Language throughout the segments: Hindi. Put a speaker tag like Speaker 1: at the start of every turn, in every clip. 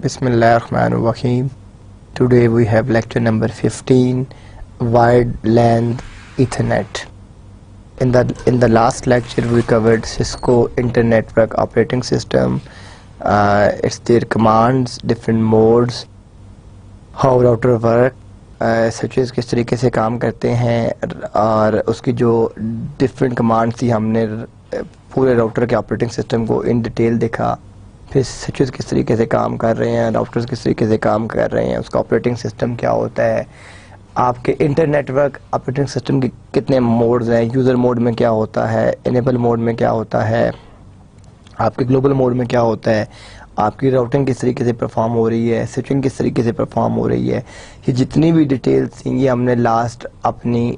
Speaker 1: Bismillahirrahmanirrahim. Today we have lecture number 15, Wide Length Ethernet. In the last lecture we covered Cisco Inter-Network Operating System, its their commands, different modes, how router work, switches किस तरीके से काम करते हैं और उसकी जो डिफरेंट कमांड्स थी हमने पूरे राउटर के ऑपरेटिंग सिस्टम को इन डिटेल देखा। फिर स्विचेस किस तरीके से काम कर रहे हैं, राउटर्स किस तरीके से काम कर रहे हैं, उसका ऑपरेटिंग सिस्टम क्या होता है, आपके इंटरनेटवर्क ऑपरेटिंग सिस्टम के कितने मोड्स हैं, यूज़र मोड में क्या होता है, इनेबल मोड में क्या होता है, आपके ग्लोबल मोड में क्या होता है, आपकी राउटिंग किस तरीके से परफॉर्म हो रही है, स्विचिंग किस तरीके से परफॉर्म हो रही है। ये जितनी भी डिटेल्स थी ये हमने लास्ट अपनी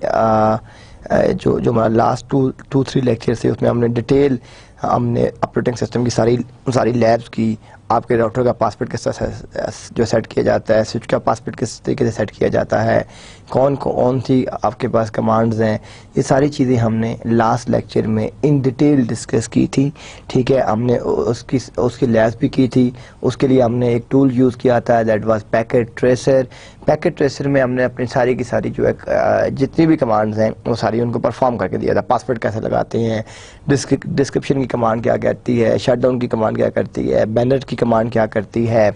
Speaker 1: जो हमारा लास्ट टू थ्री लेक्चर से उसमें हमने डिटेल हमने ऑपरेटिंग सिस्टम की सारी लैब्स की, आपके राउटर का पासवर्ड किस तरह जो सेट किया जाता है, स्विच का पासवर्ड किस तरीके से सेट किया जाता है, कौन सी आपके पास कमांड्स हैं, ये सारी चीज़ें हमने लास्ट लेक्चर में इन डिटेल डिस्कस की थी। ठीक है, हमने उसकी लैब्स भी की थी। उसके लिए हमने एक टूल यूज़ किया था, that was packet tracer. Packet tracer में हमने अपनी सारी की सारी जो है जितनी भी कमांड्स हैं वो सारी उनको परफॉर्म करके दिया था। पासवर्ड कैसे लगाते हैं, डिस्क्रिप्शन की कमांड क्या करती है, शटडाउन की कमांड क्या करती है, बैनर की कमांड क्या करती है,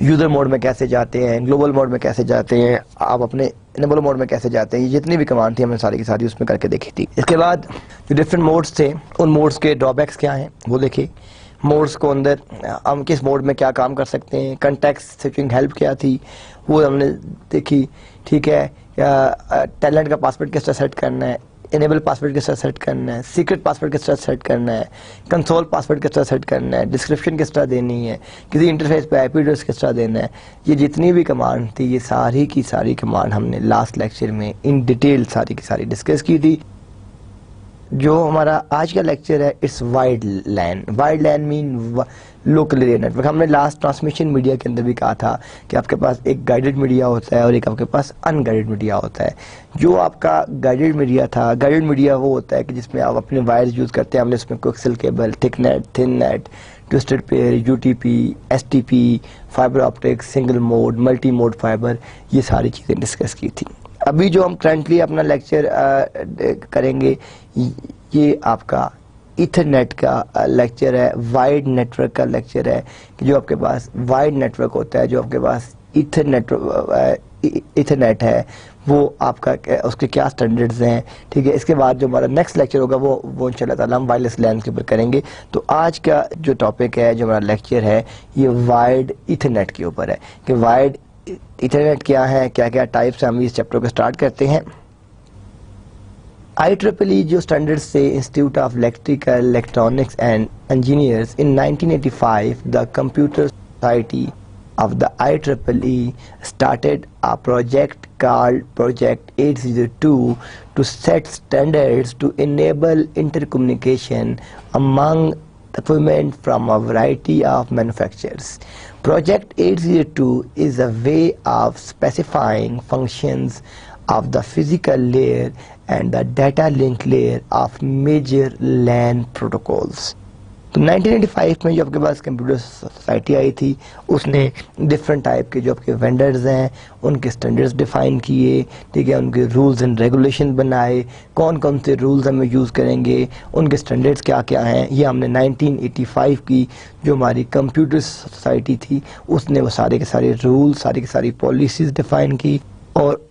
Speaker 1: यूज़र मोड में कैसे जाते हैं, ग्लोबल मोड में कैसे जाते हैं, आप अपने इनेबल मोड में कैसे जाते हैं, ये जितनी भी कमांड थी हमने सारी की सारी उसमें करके देखी थी। इसके बाद जो डिफरेंट मोड्स थे उन मोड्स के ड्रॉबैक्स क्या हैं वो देखे। मोड्स को अंदर हम किस मोड में क्या काम कर सकते हैं, कंटेक्स्ट स्विचिंग हेल्प क्या थी वो हमने देखी। ठीक है, टैलेंट का पासवर्ड किस तरह सेट करना है, इनेबल पासवर्ड किस तरह सेट करना है, सीक्रेट पासवर्ड किस तरह सेट करना है, कंसोल पासवर्ड किस तरह सेट करना है, डिस्क्रिप्शन किस तरह देनी है, किसी इंटरफेस पे आईपी एड्रेस किस तरह देना है, ये जितनी भी कमांड थी ये सारी की सारी कमांड हमने लास्ट लेक्चर में इन डिटेल सारी की सारी डिस्कस की थी। जो हमारा आज का लेक्चर है it's wide LAN. Wide LAN mean local area network. हमने लास्ट ट्रांसमिशन मीडिया के अंदर भी कहा था कि आपके पास एक गाइडेड मीडिया होता है और एक आपके पास अनगाइडेड मीडिया होता है। जो आपका गाइडेड मीडिया था, गाइडेड मीडिया वो होता है कि जिसमें आप अपने वायर्स यूज़ करते हैं। हमने उसमें coaxial cable, thick net, thin net, twisted pair, UTP, STP, fibre optics, single mode, multi mode fibre, ये सारी चीज़ें डिस्कस की थी। अभी जो हम करंटली अपना लेक्चर करेंगे ये आपका ईथरनेट का लेक्चर है, वाइड नेटवर्क का लेक्चर है कि जो आपके पास वाइड नेटवर्क होता है, जो आपके पास ईथरनेट है वो आपका उसके क्या स्टैंडर्ड्स हैं। ठीक है, इसके बाद जो हमारा नेक्स्ट लेक्चर होगा वो इंशाल्लाह ताला हम वायरलेस लैन के ऊपर करेंगे। तो आज का जो टॉपिक है, जो हमारा लेक्चर है, ये वाइड ईथरनेट के ऊपर है कि वाइड ईथरनेट क्या है, क्या क्या टाइप्स हैं। हम इस चैप्टर को स्टार्ट करते हैं। IEEE जो स्टैंडर्ड्स से institute of electrical electronics and engineers in 1985 the computer society of the IEEE started a project called Project 802 to set standards to enable intercommunication among equipment from a variety of manufacturers. Project 802 is a way of specifying functions of the physical layer and the data link layer of major LAN protocols. तो 1985 में जो आपके पास कंप्यूटर सोसाइटी आई थी उसने डिफरेंट टाइप के जो आपके वेंडर्स हैं उनके स्टैंडर्ड्स डिफाइन किए। ठीक है, उनके रूल्स एंड रेगुलेशन बनाए, कौन कौन से रूल्स हमें यूज़ करेंगे, उनके स्टैंडर्ड्स क्या क्या हैं, ये हमने 1985 की जो हमारी कंप्यूटर सोसाइटी थी उसने वो सारे के सारे रूल्स, सारी की सारी पॉलिसीज़ डिफ़ाइन की। और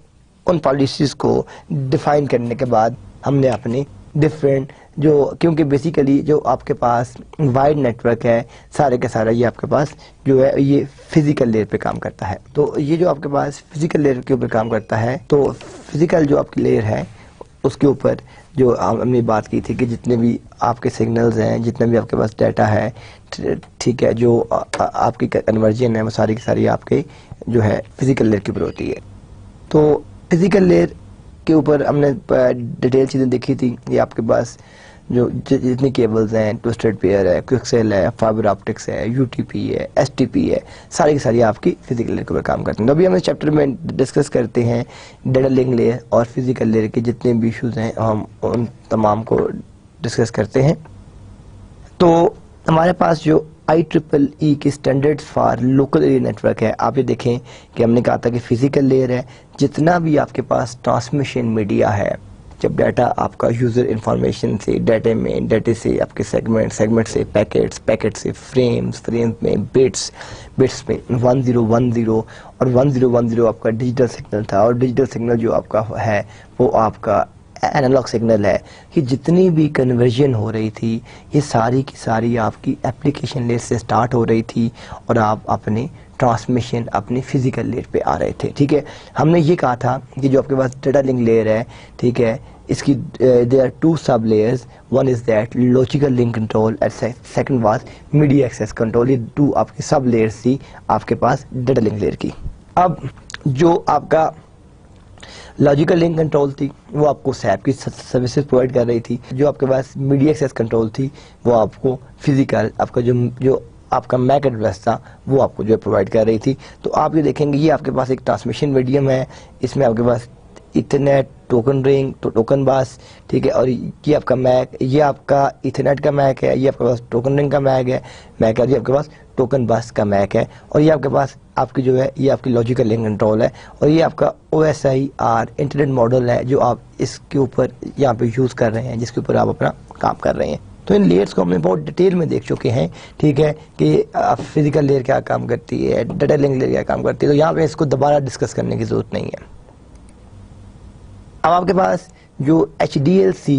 Speaker 1: उन पॉलिसीज़ को डिफ़ाइन करने के बाद हमने अपनी डिफरेंट जो, क्योंकि बेसिकली जो आपके पास वाइड नेटवर्क है सारे का सारा ये आपके पास जो है ये फिजिकल लेयर पे काम करता है। तो ये जो आपके पास फिजिकल लेयर के ऊपर काम करता है, तो फिजिकल जो आपकी लेयर है उसके ऊपर जो हमने बात की थी कि जितने भी आपके सिग्नल्स हैं, जितने भी आपके पास डाटा है, ठीक है, जो आपकी कन्वर्जन है वो सारी की सारी आपके जो है फिजिकल लेयर के ऊपर होती है। तो फिजिकल लेयर के ऊपर हमने डिटेल चीज़ें देखी थी। ये आपके पास जो जितनी केबल्स हैं, ट्विस्टेड पेयर है, कोएक्सियल है, फाइबर ऑप्टिक्स है, यूटीपी है, एसटीपी है, सारी की सारी आपकी फिजिकल लेयर के ऊपर काम करते हैं। तो अभी हम इस चैप्टर में डिस्कस करते हैं डाटा लिंक लेयर और फिजिकल लेयर के जितने भी इशूज़ हैं हम उन तमाम को डिस्कस करते हैं। तो हमारे पास जो IEEE की standards for local area network है, आप ये देखें कि हमने कहा था कि फिजिकल लेयर है, जितना भी आपके पास ट्रांसमिशन मीडिया है, जब डाटा आपका यूज़र इंफॉर्मेशन से, डाटे से आपके सेगमेंट से पैकेट से फ्रेम्स में बिट्स में 1010 और 1010 आपका डिजिटल सिग्नल था, और डिजिटल सिग्नल जो आपका है वो आपका एनालॉग सिग्नल है, कि जितनी भी कन्वर्जन हो रही थी ये सारी की सारी आपकी एप्लीकेशन लेयर से स्टार्ट हो रही थी और आप अपने ट्रांसमिशन अपने फिजिकल लेयर पे आ रहे थे। ठीक है, हमने ये कहा था कि जो आपके पास डाटा लिंक लेयर है, ठीक है, इसकी there are two sub layers, one is that logical link control and second was media access control. ये टू आपकी सब लेयर्स थी आपके पास डाटा लिंक लेयर की। अब जो आपका लॉजिकल लिंक कंट्रोल थी वो आपको सैप की सर्विसेज प्रोवाइड कर रही थी, जो आपके पास मीडिया एक्सेस कंट्रोल थी वो आपको फिजिकल आपका जो आपका मैक एड्रेस था वो आपको जो प्रोवाइड कर रही थी। तो आप ये देखेंगे ये आपके पास एक ट्रांसमिशन मीडियम है, इसमें आपके पास इथरनेट, टोकन रिंग, तो टोकन बस, ठीक है, और ये आपका मैक, ये आपका इथरनेट का मैक है, ये आपके पास टोकन रिंग का मैक है, ये आपके पास टोकन बस का मैक है, और ये आपके पास आपकी जो है ये आपकी लॉजिकल लिंक कंट्रोल है, और ये आपका OSI इंटरनेट मॉडल है जो आप इसके ऊपर यहाँ पे यूज़ कर रहे हैं, जिसके ऊपर आप अपना काम कर रहे हैं। तो इन लेयर्स को हमने बहुत डिटेल में देख चुके हैं, ठीक है, कि फिजिकल लेयर क्या काम करती है, डाटा लिंक लेयर क्या काम करती है, तो यहाँ पे इसको दोबारा डिस्कस करने की जरूरत नहीं है। अब आपके पास जो HDLC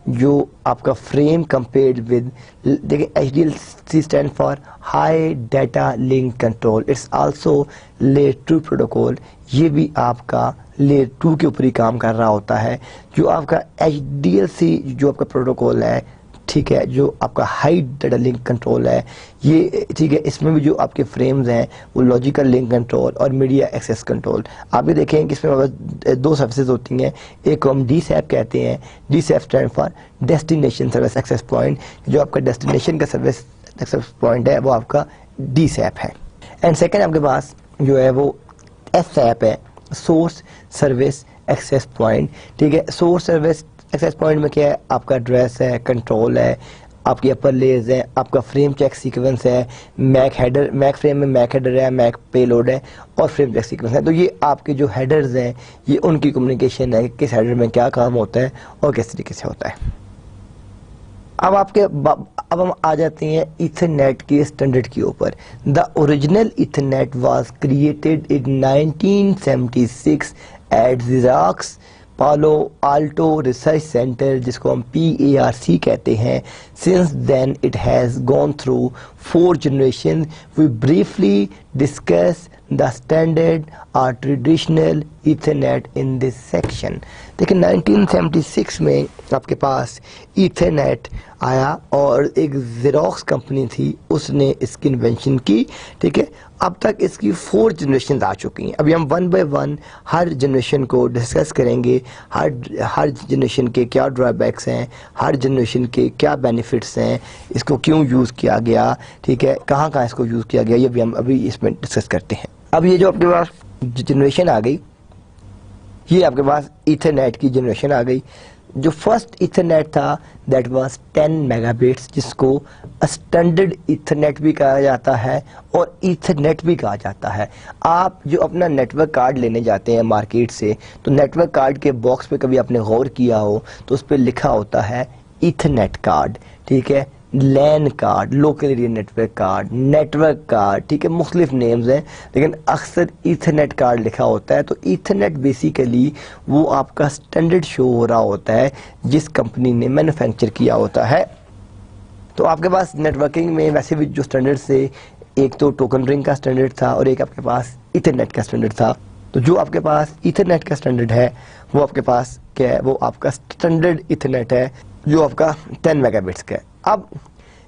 Speaker 1: जो आपका फ्रेम कंपेयर्ड विद, देखिए HDLC stand for high data link control, it's also layer 2 protocol, ये भी आपका लेयर 2 के ऊपर ही काम कर रहा होता है। जो आपका HDLC जो आपका प्रोटोकॉल है, ठीक है, जो आपका हाई डाटा लिंक कंट्रोल है ये, ठीक है, इसमें भी जो आपके फ्रेम्स हैं वो लॉजिकल लिंक कंट्रोल और मीडिया एक्सेस कंट्रोल। आप भी देखें कि इसमें दो सर्विसेज होती हैं, एक को हम DSAP कहते हैं, DSAP stand for destination service access point, जो आपका डेस्टिनेशन का सर्विस एक्सेस पॉइंट है वो आपका DSAP है, एंड सेकेंड आपके पास जो है वो SAP है, सोर्स सर्विस एक्सेस पॉइंट। ठीक है, सोर्स सर्विस एक्सेस पॉइंट में क्या है, आपका एड्रेस है, कंट्रोल है, आपकी अपर लेयर्स है, आपका फ्रेम चेक सीक्वेंस है, मैक हेडर, मैक फ्रेम में मैक हेडर है, मैक पेलोड है, और फ्रेम चेक सीक्वेंस है। तो ये आपके जो हेडर्स हैं ये उनकी कम्युनिकेशन है, किस हेडर में क्या काम होता है और किस तरीके से होता है। अब हम आ जाते हैं इथरनेट के स्टैंडर्ड के ऊपर। The original Ethernet was created in 1976 at Xerox Palo Alto research centre, जिसको हम PARC कहते हैं। Since then it has gone through 4 generation. We briefly discuss the standard और traditional Ethernet in this section. देखिए 1976 में आपके पास इथरनेट आया और एक ज़ेरोक्स कंपनी थी, उसने इसकी इन्वेंशन की। ठीक है, अब तक इसकी 4 जनरेशन आ चुकी हैं। अभी हम 1 बाय 1 हर जनरेशन को डिस्कस करेंगे, हर जनरेशन के क्या ड्रॉबैक्स हैं, हर जनरेशन के क्या बेनिफिट्स हैं, इसको क्यों यूज़ किया गया, ठीक है, कहाँ कहाँ इसको यूज़ किया गया, ये भी हम अभी इसमें डिस्कस करते हैं। अब ये जो आपके पास जनरेशन आ गई, ये आपके पास इथरनेट की जनरेशन आ गई। जो फर्स्ट इथरनेट था दैट वाज 10 मेगाबिट्स, जिसको स्टैंडर्ड इथरनेट भी कहा जाता है और इथरनेट भी कहा जाता है। आप जो अपना नेटवर्क कार्ड लेने जाते हैं मार्केट से, तो नेटवर्क कार्ड के बॉक्स पे कभी आपने गौर किया हो तो उस पर लिखा होता है इथरनेट कार्ड, ठीक है, LAN card, local area network card, network card, ठीक है, मुख्तलिफ नेम्स हैं, लेकिन अक्सर इथरनेट कार्ड लिखा होता है। तो इथरनेट बेसिकली वो आपका स्टैंडर्ड शो हो रहा होता है जिस कंपनी ने मैन्युफैक्चर किया होता है। तो आपके पास नेटवर्किंग में वैसे भी जो स्टैंडर्ड से, एक तो टोकन रिंग का स्टैंडर्ड था और एक आपके पास इथरनेट का स्टैंडर्ड था। तो जो आपके पास इथरनेट का स्टैंडर्ड है वो आपके पास क्या है, वो आपका स्टैंडर्ड इथरनेट है जो आपका 10 मेगाबिट्स का है। अब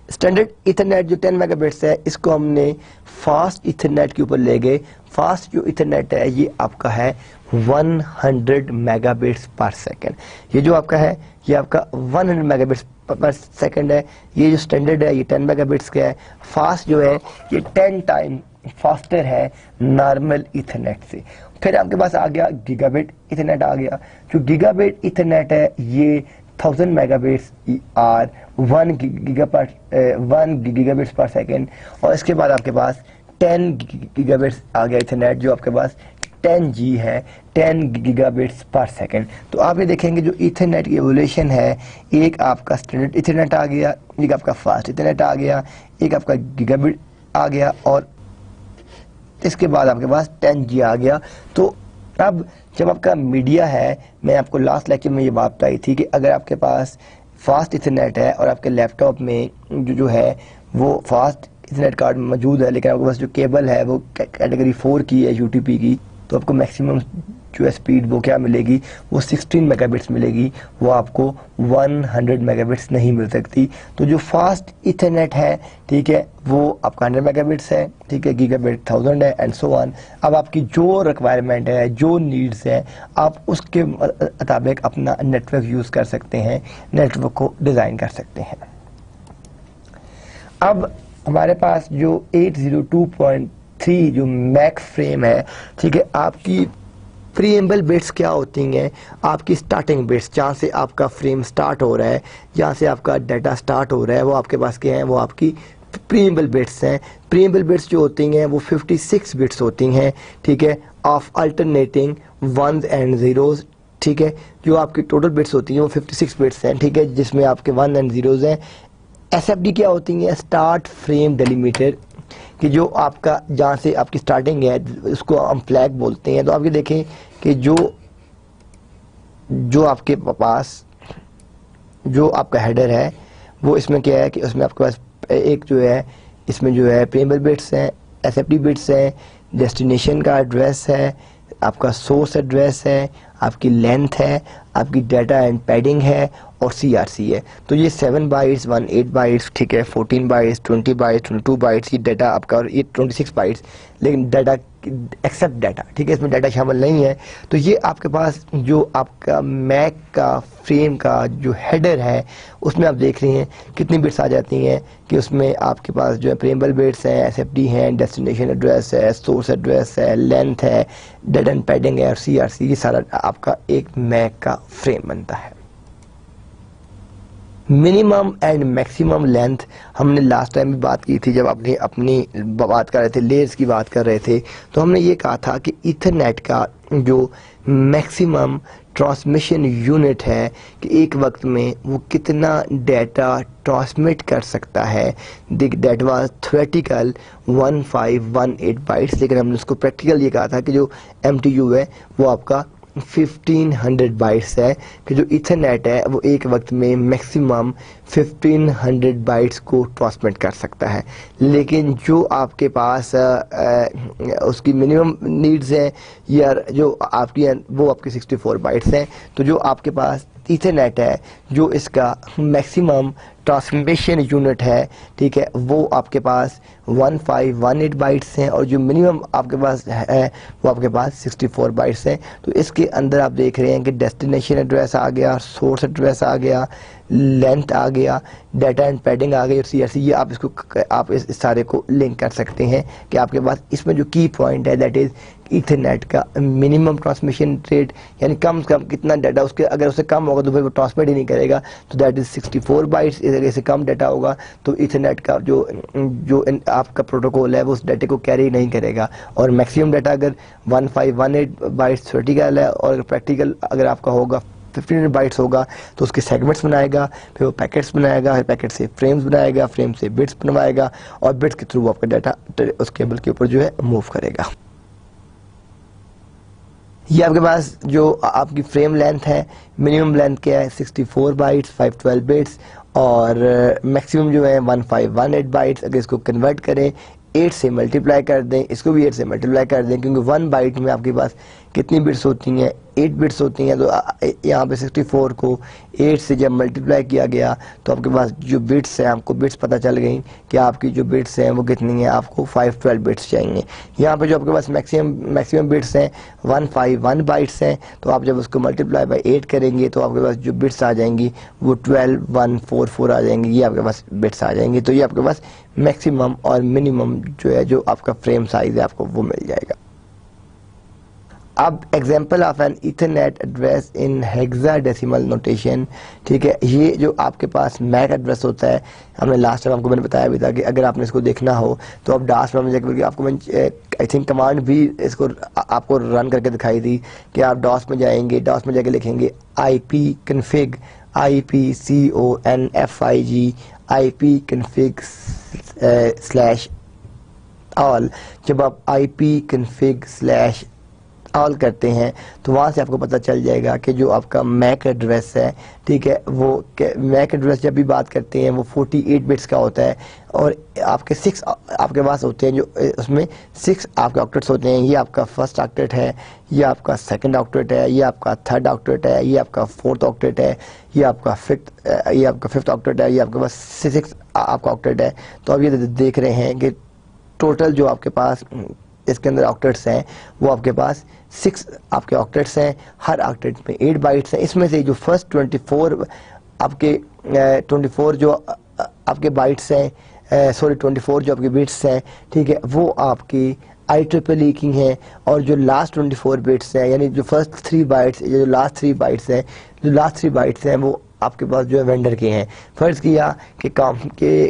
Speaker 1: स्टैंडर्ड इथरनेट जो 10 मेगाबिट्स है, इसको हमने फास्ट इथरनेट के ऊपर ले गए। फास्ट जो इथरनेट है ये आपका है 100 मेगाबिट्स पर सेकेंड। ये जो आपका है ये आपका 100 मेगाबिट्स पर सेकेंड है। ये जो स्टैंडर्ड है ये 10 मेगाबिट्स का है। फास्ट जो है ये 10 टाइम फास्टर है नॉर्मल इथरनेट से। फिर आपके पास आ गया गीगाबिट इथरनेट आ गया। जो गीगाबिट इथरनेट है ये 1000 megabits or 1 gigabits per second, और इसके बाद आपके पास 10 गीगाबिट्स आ गया इथरनेट, जो आपके पास 10G है, 10 गीगाबिट्स पर सेकेंड। तो आप ये देखेंगे जो इथरनेट की एवोल्यूशन है, एक आपका स्टैंडर्ड इथरनेट आ गया, एक आपका फास्ट इथरनेट आ गया, एक आपका गीगाबिट आ गया, और इसके बाद आपके पास 10G आ गया। तो अब जब आपका मीडिया है, मैं आपको लास्ट लेक्चर में ये बात बताई थी कि अगर आपके पास फास्ट इथरनेट है और आपके लैपटॉप में जो है वो फास्ट इथरनेट कार्ड मौजूद है, लेकिन आपके पास जो केबल है वो कैटेगरी 4 की है, UTP की, तो आपको मैक्सिमम जो है स्पीड वो क्या मिलेगी, वो 16 मेगाबिट्स मिलेगी, वो आपको 100 मेगाबिट्स नहीं मिल सकती। तो जो फास्ट इथरनेट है, ठीक है, वो आपका 100 मेगाबिट्स है, ठीक है, गीगाबिट 1000 है, एंड सो ऑन। अब आपकी जो रिक्वायरमेंट है, जो नीड्स है, आप उसके मुताबिक अपना नेटवर्क यूज़ कर सकते हैं, नेटवर्क को डिज़ाइन कर सकते हैं। अब हमारे पास जो 802.3 जो मैक फ्रेम है, ठीक है, आपकी प्रीएम्बल बिट्स क्या होती हैं, आपकी स्टार्टिंग बिट्स, जहाँ से आपका फ्रेम स्टार्ट हो रहा है, जहाँ से आपका डाटा स्टार्ट हो रहा है, वो आपके पास क्या है, वो आपकी प्रीएम्बल बिट्स हैं। प्रीएम्बल बिट्स जो होती हैं वो 56 बिट्स होती हैं, ठीक है, of alternating ones and zeros, ठीक है। जो आपकी टोटल बिट्स होती हैं वो 56 बिट्स हैं, ठीक है, जिसमें आपके 1 एंड ज़ीरोज़ हैं। SFD क्या होती है, स्टार्ट फ्रेम डेलीमीटर, कि जो आपका जहाँ से आपकी स्टार्टिंग है उसको हम फ्लैग बोलते हैं। तो आप ये देखें कि जो आपके पास जो आपका हेडर है वो इसमें क्या है कि उसमें आपके पास एक जो है, इसमें जो है प्रीएम्बल बिट्स हैं, SFD बिट्स हैं, डेस्टिनेशन का एड्रेस है, आपका सोर्स एड्रेस है, आपकी लेंथ है, आपकी डाटा एंड पैडिंग है, और CRC है। तो ये 7 बाइट्स, 8 बाइट्स, ठीक है, 14 बाइट्स, 20 बाइट्स, 22 बाइट्स, ये डाटा आपका, और ये 26 बाइट्स, लेकिन डाटा एक्सेप्ट डाटा, ठीक है, इसमें डाटा शामिल नहीं है। तो ये आपके पास जो आपका मैक का फ्रेम का जो हेडर है, उसमें आप देख रहे हैं कितनी बिट्स आ जाती हैं कि उसमें आपके पास जो है प्रीएम्बल बिट्स हैं, SFD हैं, डेस्टिनेशन एड्रेस है, सोर्स एड्रेस है, लेंथ है, डाटा एंड पैडिंग है, और CRC, ये सारा आपका एक मैक का फ्रेम बनता है। मिनिमम एंड मैक्सिमम लेंथ हमने लास्ट टाइम भी बात की थी, जब आपने अपनी बात कर रहे थे, लेयर्स की बात कर रहे थे, तो हमने ये कहा था कि इथरनेट का जो मैक्सिमम ट्रांसमिशन यूनिट है कि एक वक्त में वो कितना डाटा ट्रांसमिट कर सकता है, दैट वाज थ्योरेटिकल 1518 बाइट्स, लेकिन हमने उसको प्रैक्टिकल ये कहा था कि जो MTU है वो आपका 1500 बाइट्स है, कि जो इथरनेट है वो एक वक्त में मैक्सिमम 1500 बाइट्स को ट्रांसमिट कर सकता है। लेकिन जो आपके पास उसकी मिनिमम नीड्स है या जो आपकी वो आपकी 64 बाइट्स हैं। तो जो आपके पास इथरनेट है, जो इसका मैक्सिमम ट्रांसमिशन यूनिट है, ठीक है, वो आपके पास 1518 बाइट्स हैं, और जो मिनिमम आपके पास है वो आपके पास 64 बाइट्स हैं। तो इसके अंदर आप देख रहे हैं कि डेस्टिनेशन एड्रेस आ गया, सोर्स एड्रेस आ गया, लेंथ आ गया, डाटा एंड पैडिंग आ गई, और CRC, ये आप इसको आप इस सारे को लिंक कर सकते हैं कि आपके पास इसमें जो की पॉइंट है दैट इज़ इथरनेट का मिनिमम ट्रांसमिशन रेट, यानी कम से कम कितना डाटा उसके, अगर उससे कम होगा तो फिर वो ट्रांसमिट ही नहीं करेगा, तो दैट इज़ 64 बाइट्स। इससे कम डाटा होगा तो इथरनेट का जो आपका प्रोटोकॉल है वो उस डाटे को कैरी नहीं करेगा। और मैक्सिमम डाटा अगर 1518 बाइट्स थ्योरेटिकल है, और प्रैक्टिकल अगर आपका होगा 1500 बाइट्स होगा, तो उसके सेगमेंट्स बनाएगा, फिर वो पैकेट्स बनाएगा, फिर पैकेट से फ्रेम्स बनाएगा, फ्रेम से बिट्स बनवाएगा, और बिट्स के थ्रू आपका डाटा उस केबल के ऊपर जो है मूव करेगा। ये आपके पास जो आपकी फ्रेम लेंथ है, मिनिमम लेंथ क्या है 64 बाइट्स, 512 बिट्स, और मैक्सिमम जो है 1518 बाइट्स। अगर इसको कन्वर्ट करें 8 से मल्टीप्लाई कर दें, इसको भी 8 से मल्टीप्लाई कर दें, क्योंकि 1 बाइट में आपके पास कितनी बिट्स होती हैं, 8 बिट्स होती हैं। तो यहाँ पे 64 को 8 से जब मल्टीप्लाई किया गया तो आपके पास जो बिट्स हैं, आपको बिट्स पता चल गई कि आपकी जो बिट्स हैं वो कितनी हैं, आपको 512 बिट्स चाहिए। यहाँ पे जो आपके पास मैक्सिमम बिट्स हैं 151 बाइट्स हैं, तो आप जब उसको मल्टीप्लाई बाई 8 करेंगे तो आपके पास जो बिट्स आ जाएंगी वो 12144 आ जाएंगी, ये आपके पास बिट्स आ जाएंगी। तो ये आपके पास मैक्सिमम और मिनिमम जो है, जो आपका फ्रेम साइज है, आपको वो मिल जाएगा। अब example of an ethernet address in hexadecimal notation, ठीक है। ये जो आपके पास मैक एड्रेस होता है, हमने लास्ट टाइम आपको मैंने बताया भी था कि अगर आपने इसको देखना हो तो आप डास में जाकर, आपको मैं आई थिंक कमांड भी इसको आपको रन करके दिखाई दी कि आप डॉस में जाएंगे, डॉस में जाके लिखेंगे IP config IPCONFIG IP config /all। जब आप IP config ऑल करते हैं तो वहाँ से आपको पता चल जाएगा कि जो आपका मैक एड्रेस है, ठीक है, वो मैक एड्रेस जब भी बात करते हैं वो 48 बिट्स का होता है और आपके 6 आपके पास होते हैं, जो उसमें 6 आपके ऑक्टेट्स होते हैं। ये आपका फर्स्ट ऑक्टेट है, ये आपका सेकंड ऑक्टेट है, ये आपका थर्ड ऑक्टेट है, ये आपका फोर्थ ऑक्टेट है, ये आपका फिफ्थ ऑक्टेट है, ये आपके पास 6 आपका ऑक्टेट है। तो अब ये देख रहे हैं कि टोटल जो आपके पास इसके अंदर ऑक्टेट्स हैं वो आपके पास 6 आपके ऑक्टेट्स हैं। हर ऑक्टेट में 8 बाइट्स हैं। इसमें से जो फर्स्ट 24 आपके 24 जो आपके बाइट्स हैं, 24 जो आपके बिट्स हैं, ठीक है, वो आपकी IEEE की हैं। और जो लास्ट 24 बिट्स हैं, यानी जो फर्स्ट 3 बाइट्स, जो लास्ट 3 बाइट्स हैं, वो आपके पास जो है वेंडर के हैं। फ़र्ज़ किया कि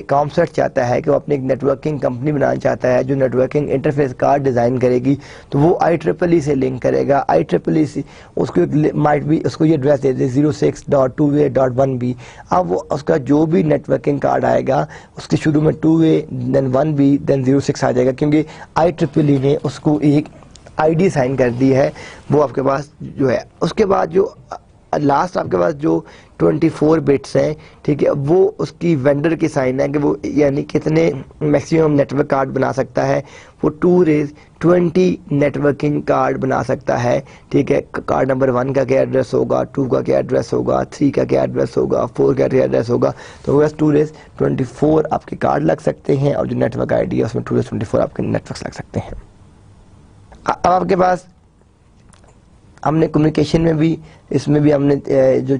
Speaker 1: कॉमसेट चाहता है कि वो अपनी एक नेटवर्किंग कंपनी बनाना चाहता है जो नेटवर्किंग इंटरफेस कार्ड डिज़ाइन करेगी, तो वो IEEE से लिंक करेगा। IEEE से उसको माइट भी उसको ये एड्रेस दे दे 06.2a.1b। अब वो उसका जो भी नेटवर्किंग कार्ड आएगा उसके शुरू में 2a देन 1b देन 06 आ जाएगा, क्योंकि IEEE ने उसको एक ID साइन कर दी है। वो आपके पास जो है, उसके बाद जो लास्ट आपके पास जो 24 बिट्स हैं, ठीक है, वो उसकी वेंडर की साइन है कि वो यानी कितने मैक्सिमम नेटवर्क कार्ड बना सकता है। वो 2 नेटवर्किंग कार्ड बना सकता है, ठीक है। कार्ड नंबर 1 का क्या एड्रेस होगा, 2 का क्या एड्रेस होगा, 3 का क्या एड्रेस होगा, 4 का क्या एड्रेस होगा। तो बस 2 आपके कार्ड लग सकते हैं और जो नेटवर्क ID है उसमें 2 आपके नेटवर्क लग सकते हैं। अब आपके पास हमने कम्युनिकेशन में भी, इसमें भी हमने जो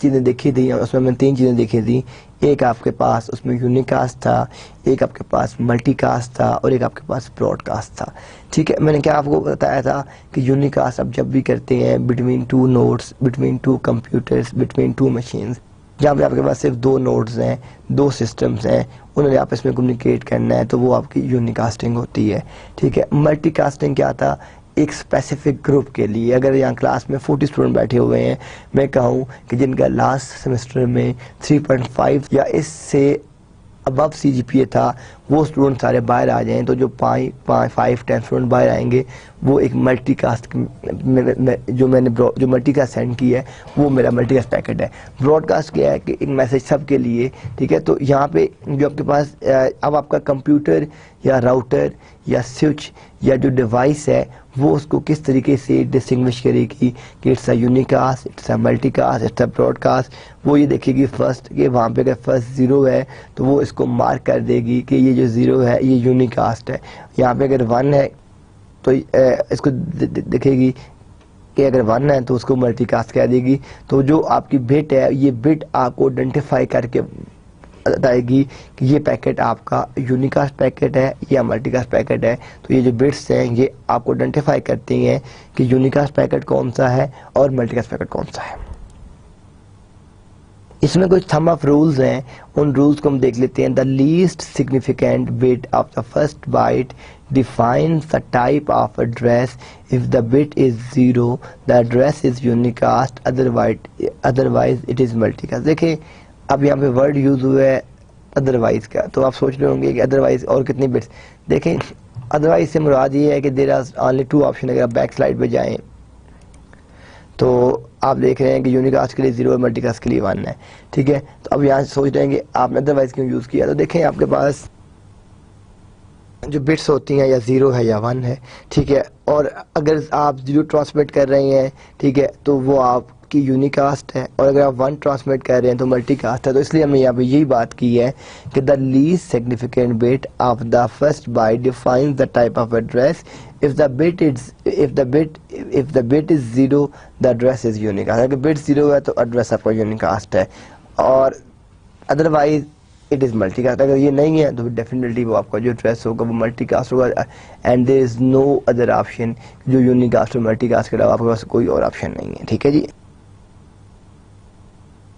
Speaker 1: चीज़ें देखी थी उसमें हमने 3 चीज़ें देखी थी। एक आपके पास उसमें यूनिकास्ट था, एक आपके पास मल्टीकास्ट था और एक आपके पास ब्रॉडकास्ट था, ठीक है। मैंने क्या आपको बताया था कि यूनिकास्ट अब जब भी करते हैं between 2 nodes, between 2 computers, between 2 machines, जहाँ पे आपके पास सिर्फ 2 नोड्स हैं, 2 सिस्टम्स हैं, उन्होंने आपस में कम्युनिकेट करना है, तो वो आपकी यूनिकास्टिंग होती है, ठीक है। मल्टीकास्टिंग क्या था, एक स्पेसिफिक ग्रुप के लिए। अगर यहाँ क्लास में 40 स्टूडेंट बैठे हुए हैं, मैं कहूँ कि जिनका लास्ट सेमेस्टर में 3.5 या इससे अबव CGPA था, वो स्टूडेंट सारे बाहर आ जाएं, तो जो 5-10 स्टूडेंट बाहर आएंगे वो एक मल्टीकास्ट जो मल्टीकास्ट सेंड की है वो मेरा मल्टीकास्ट पैकेट है। ब्रॉडकास्ट क्या है कि एक मैसेज सब के लिए, ठीक है। तो यहाँ पे जो आपके पास अब आपका कंप्यूटर या राउटर या स्विच या जो डिवाइस है वो उसको किस तरीके से डिस्टिंग्विश करेगी कि it's a unicast, it's a multicast, it's a broadcast. वो ये देखेगी फर्स्ट कि वहाँ पे अगर फर्स्ट 0 है तो वो इसको मार्क कर देगी कि ये जो 0 है ये यूनिकास्ट है। यहाँ पे अगर 1 है तो इसको देखेगी कि अगर 1 है तो उसको मल्टीकास्ट कह देगी। तो जो आपकी बिट है, ये बिट आपको आइडेंटिफाई करके बताएगी कि ये पैकेट आपका यूनिकास्ट पैकेट है या मल्टीकास्ट पैकेट है। तो ये जो बिट्स हैं ये आपको आइडेंटिफाई करती हैं कि यूनिकास्ट पैकेट कौन सा है और मल्टीकास्ट पैकेट कौन सा है। इसमें कुछ थंब ऑफ रूल्स हैं, उन रूल्स को हम देख लेते हैं। The least significant bit of the first byte defines the type of address. If the bit is 0, the address is unicast, otherwise it is multicast। देखिए अब यहाँ पे वर्ड यूज हुआ है अदरवाइज का, तो आप सोच रहे होंगे कि अदरवाइज और कितनी बिट्स। देखें अदरवाइज से मुराद ये है कि देयर आर ओनली 2 ऑप्शन। अगर आप बैक स्लाइड पे जाएं तो आप देख रहे हैं कि यूनिकास्ट के लिए 0 और मल्टीकास्ट के लिए 1 है, ठीक है। तो अब यहाँ सोच रहे हैं कि आपने अदरवाइज क्यों यूज़ किया। तो देखें आपके पास जो बिट्स होती हैं या 0 है या 1 है, ठीक है। और अगर आप 0 ट्रांसमिट कर रहे हैं, ठीक है, तो वो आपकी यूनिकास्ट है, और अगर आप 1 ट्रांसमिट कर रहे हैं तो मल्टीकास्ट है। तो इसलिए हमने यहाँ पे यही बात की है कि the least significant bit of the first byte defines the type of address. if the bit is 0 the address is unicast। अगर बिट 0 है तो एड्रेस आपका यूनिकास्ट है, और अदरवाइज इट इज़ मल्टीकास्ट। अगर ये नहीं है तो डेफिनेटली वो आपका जो एड्रेस होगा वो मल्टीकास्ट होगा, and there is no other option, जो यूनिकास्ट और मल्टीकास्ट के अलावा आपके पास कोई और ऑप्शन नहीं है। ठीक है जी।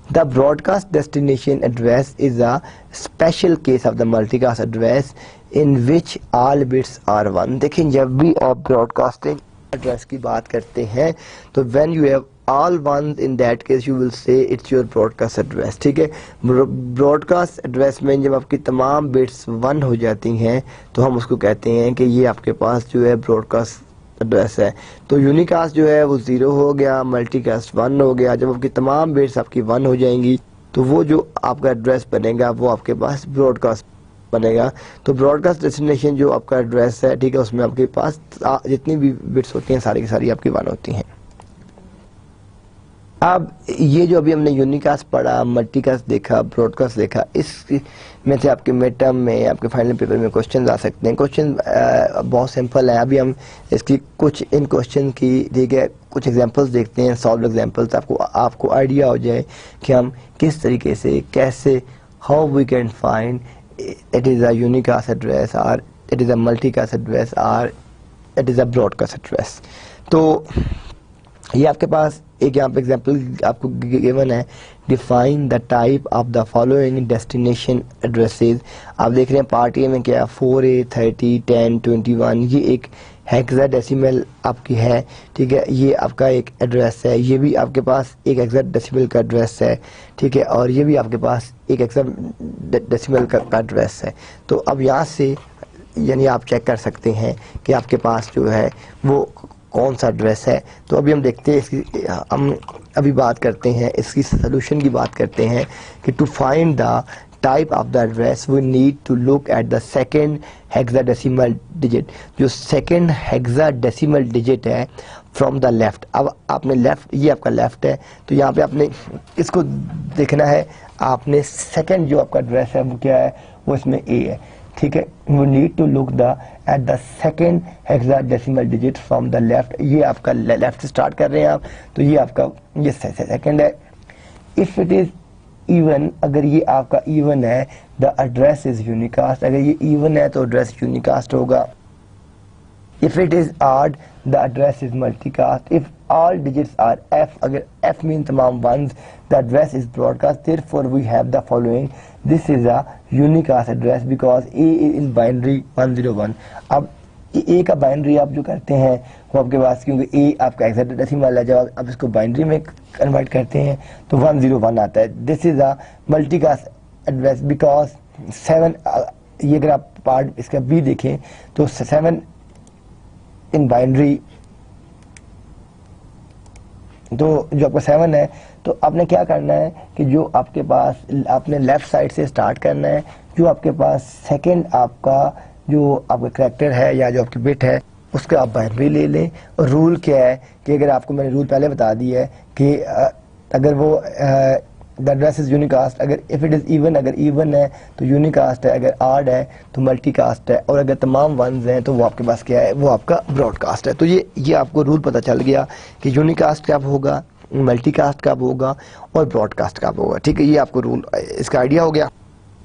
Speaker 1: The broadcast destination address is a special case of the multicast address in which all bits are 1। देखिए जब भी आप ब्रॉडकास्टिंग एड्रेस की बात करते हैं तो when you have all ones in that case you will say it's your broadcast address। ठीक है, ब्रॉडकास्ट एड्रेस में जब आपकी तमाम बिट्स 1 हो जाती हैं तो हम उसको कहते हैं कि ये आपके पास जो है ब्रॉडकास्ट एड्रेस है। तो यूनिकास्ट जो है वो 0 हो गया, मल्टीकास्ट 1 हो गया। जब आपकी तमाम बिट्स आपकी 1 हो जाएंगी तो वो जो आपका एड्रेस बनेगा वो आपके पास ब्रॉडकास्ट बनेगा। तो ब्रॉडकास्ट डेस्टिनेशन जो आपका एड्रेस है, ठीक है, उसमें आपके पास जितनी भी बिट्स होती हैं सारी की सारी आपकी 1 होती हैं। अब ये जो अभी हमने यूनिकास्ट पढ़ा, मल्टीकास्ट देखा, ब्रॉडकास्ट देखा, इस में से आपके मिड टर्म में, आपके फाइनल पेपर में क्वेश्चन आ सकते हैं। क्वेश्चन बहुत सिंपल है। अभी हम इसकी कुछ इन क्वेश्चन की ठीक है कुछ एग्जांपल्स देखते हैं, सॉल्व एग्जांपल्स, आपको आइडिया हो जाए कि हम किस तरीके से कैसे how we can find it is a unicast address और it is a multicast address और it is a broadcast address. तो ये आपके पास एक यहाँ पे एग्जांपल आपको गिवन है, define the type of the following destination addresses. आप देख रहे हैं पार्ट ए में क्या 4A 30 10 21, ये एक हेक्साडेसिमल आपकी है। ठीक है, ये आपका एक एड्रेस है, ये भी आपके पास एक हेक्साडेसिमल का एड्रेस है। ठीक है, और ये भी आपके पास एक हेक्साडेसिमल का एड्रेस है। तो अब यहाँ से यानी आप चेक कर सकते हैं कि आपके पास जो है वो कौन सा एड्रेस है। तो अभी हम देखते हैं इसकी, हम अभी बात करते हैं इसकी सोल्यूशन की बात करते हैं कि to find the type of the address we need to look at the second hexadecimal digit. जो सेकेंड हेक्साडेसिमल डिजिट है फ्रॉम द लेफ्ट। अब आपने लेफ्ट, ये आपका लेफ्ट है, तो यहाँ पे आपने इसको देखना है। आपने सेकेंड जो आपका एड्रेस है वो क्या है, वो इसमें ए है। ठीक है, we need to look the at the second hexadecimal digit from the left. ये आपका लेफ्ट से स्टार्ट कर रहे हैं आप, तो ये आपका ये सेकेंड है। इफ इट इज इवन, अगर ये आपका इवन है, द एड्रेस इज यूनिकास्ट। अगर ये इवन है तो एड्रेस यूनिकास्ट होगा। If it is odd, the address is multicast. If all digits are f, अगर f मीन तमाम ones, the address is broadcast. Therefore we have the following, this is a unicast address because a is binary 101। अब a का बाइनरी आप जो करते हैं वो आपके पास, क्योंकि a आपका हेक्साडेसिमल है, जब आप इसको बाइनरी में कन्वर्ट करते हैं तो 101 आता है। This is a multicast address because 7, ये अगर आप पार्ट इसका b देखें तो 7 इन बाइनरी, तो जो आपका 7 है, तो आपने क्या करना है कि जो आपके पास आपने लेफ्ट साइड से स्टार्ट करना है। जो आपके पास सेकंड आपका जो आपका करैक्टर है या जो आपकी बिट है उसका आप बाइनरी ले लें। और रूल क्या है कि अगर आपको मैंने रूल पहले बता दिया है कि अगर वो द एड्रेस इज यूनिकास्ट, अगर इफ इट इज इवन, अगर इवन है तो यूनिकास्ट है, अगर ऑड है तो मल्टीकास्ट है, और अगर तमाम वंस हैं तो वो आपके पास क्या है, वो आपका ब्रॉडकास्ट है। तो ये आपको रूल पता चल गया कि यूनिकास्ट कब होगा, मल्टीकास्ट कब होगा और ब्रॉडकास्ट कब होगा। ठीक है, ये आपको रूल, इसका आइडिया हो गया।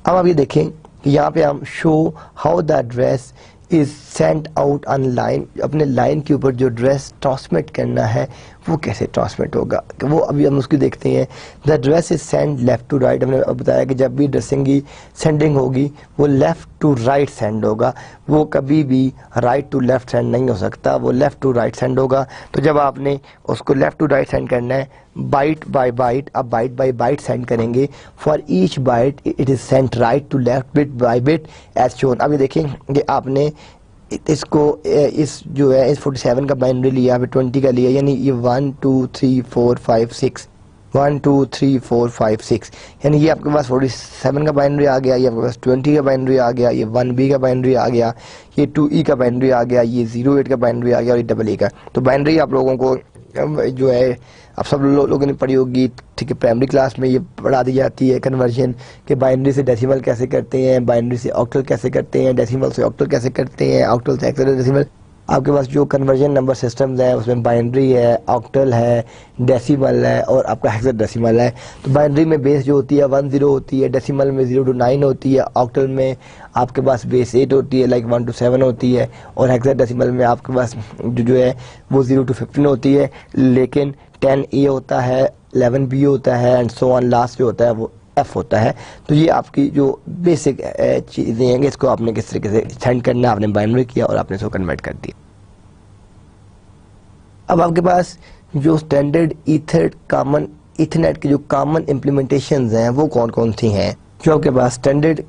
Speaker 1: अब आप ये देखें कि यहाँ पे हम show how the address is sent out on line. अपने लाइन के ऊपर जो एड्रेस ट्रांसमिट करना है वो कैसे ट्रांसमिट होगा, वो अभी हम उसकी देखते हैं। The address is send left to right. हमने बताया कि जब भी एड्रेसिंग की सेंडिंग होगी वो लेफ्ट टू राइट सेंड होगा, वो कभी भी राइट टू लेफ्ट सेंड नहीं हो सकता, वो लेफ्ट टू राइट सेंड होगा। तो जब आपने उसको लेफ्ट टू राइट सेंड करना है बाइट बाय बाइट, अब बाइट बाय बाइट सेंड करेंगे। For each byte it is sent right to left bit by bit as shown. अभी देखें कि आपने इसको इस जो है इस 47 का बाइनरी लिया, फिर 20 का लिया, यानी ये 1 2 3 4 5 6 1 2 3 4 5 6, यानी ये आपके पास 47 का बाइनरी आ गया, ये आपके पास 20 का बाइनरी आ गया, ये 1B का बाइनरी आ गया, ये 2E का बाइनरी आ गया, ये 08 का बाइनरी आ गया और ये AA का। तो बाइनरी आप लोगों को जो है आप सब लोगों ने पढ़ी होगी, ठीक है, प्राइमरी क्लास में ये पढ़ा दी जाती है कन्वर्जन के बाइनरी से डेसिमल कैसे करते हैं, बाइनरी से ऑक्टल कैसे करते हैं, डेसिमल से ऑक्टल कैसे करते हैं, ऑक्टल से हेक्साडेसिमल। आपके पास जो कन्वर्जन नंबर सिस्टम्स है उसमें बाइनरी है, ऑक्टल है, डेसिमल है और आपका हेक्साडेसिमल है। तो बाइनरी में बेस जो होती है 10 होती है, डेसिमल में 0 to 9 होती है, ऑक्टल में आपके पास बेस 8 होती है, लाइक 1 to 7 होती है, और हेक्साडेसिमल में आपके पास जो है वो 0 to 15 होती है। लेकिन 10A होता है, 11B होता है एंड सो ऑन, लास्ट जो होता है वो F होता है। तो ये आपकी जो बेसिक चीज़ें हैं, इसको आपने किस तरीके से सेंड करना है, आपने बाइनरी किया और आपने इसको कन्वर्ट कर दिया। अब आपके पास जो स्टैंडर्ड ईथरनेट की जो कॉमन इम्प्लीमेंटेशंस हैं वो कौन कौन सी हैं। जो आपके पास स्टैंडर्ड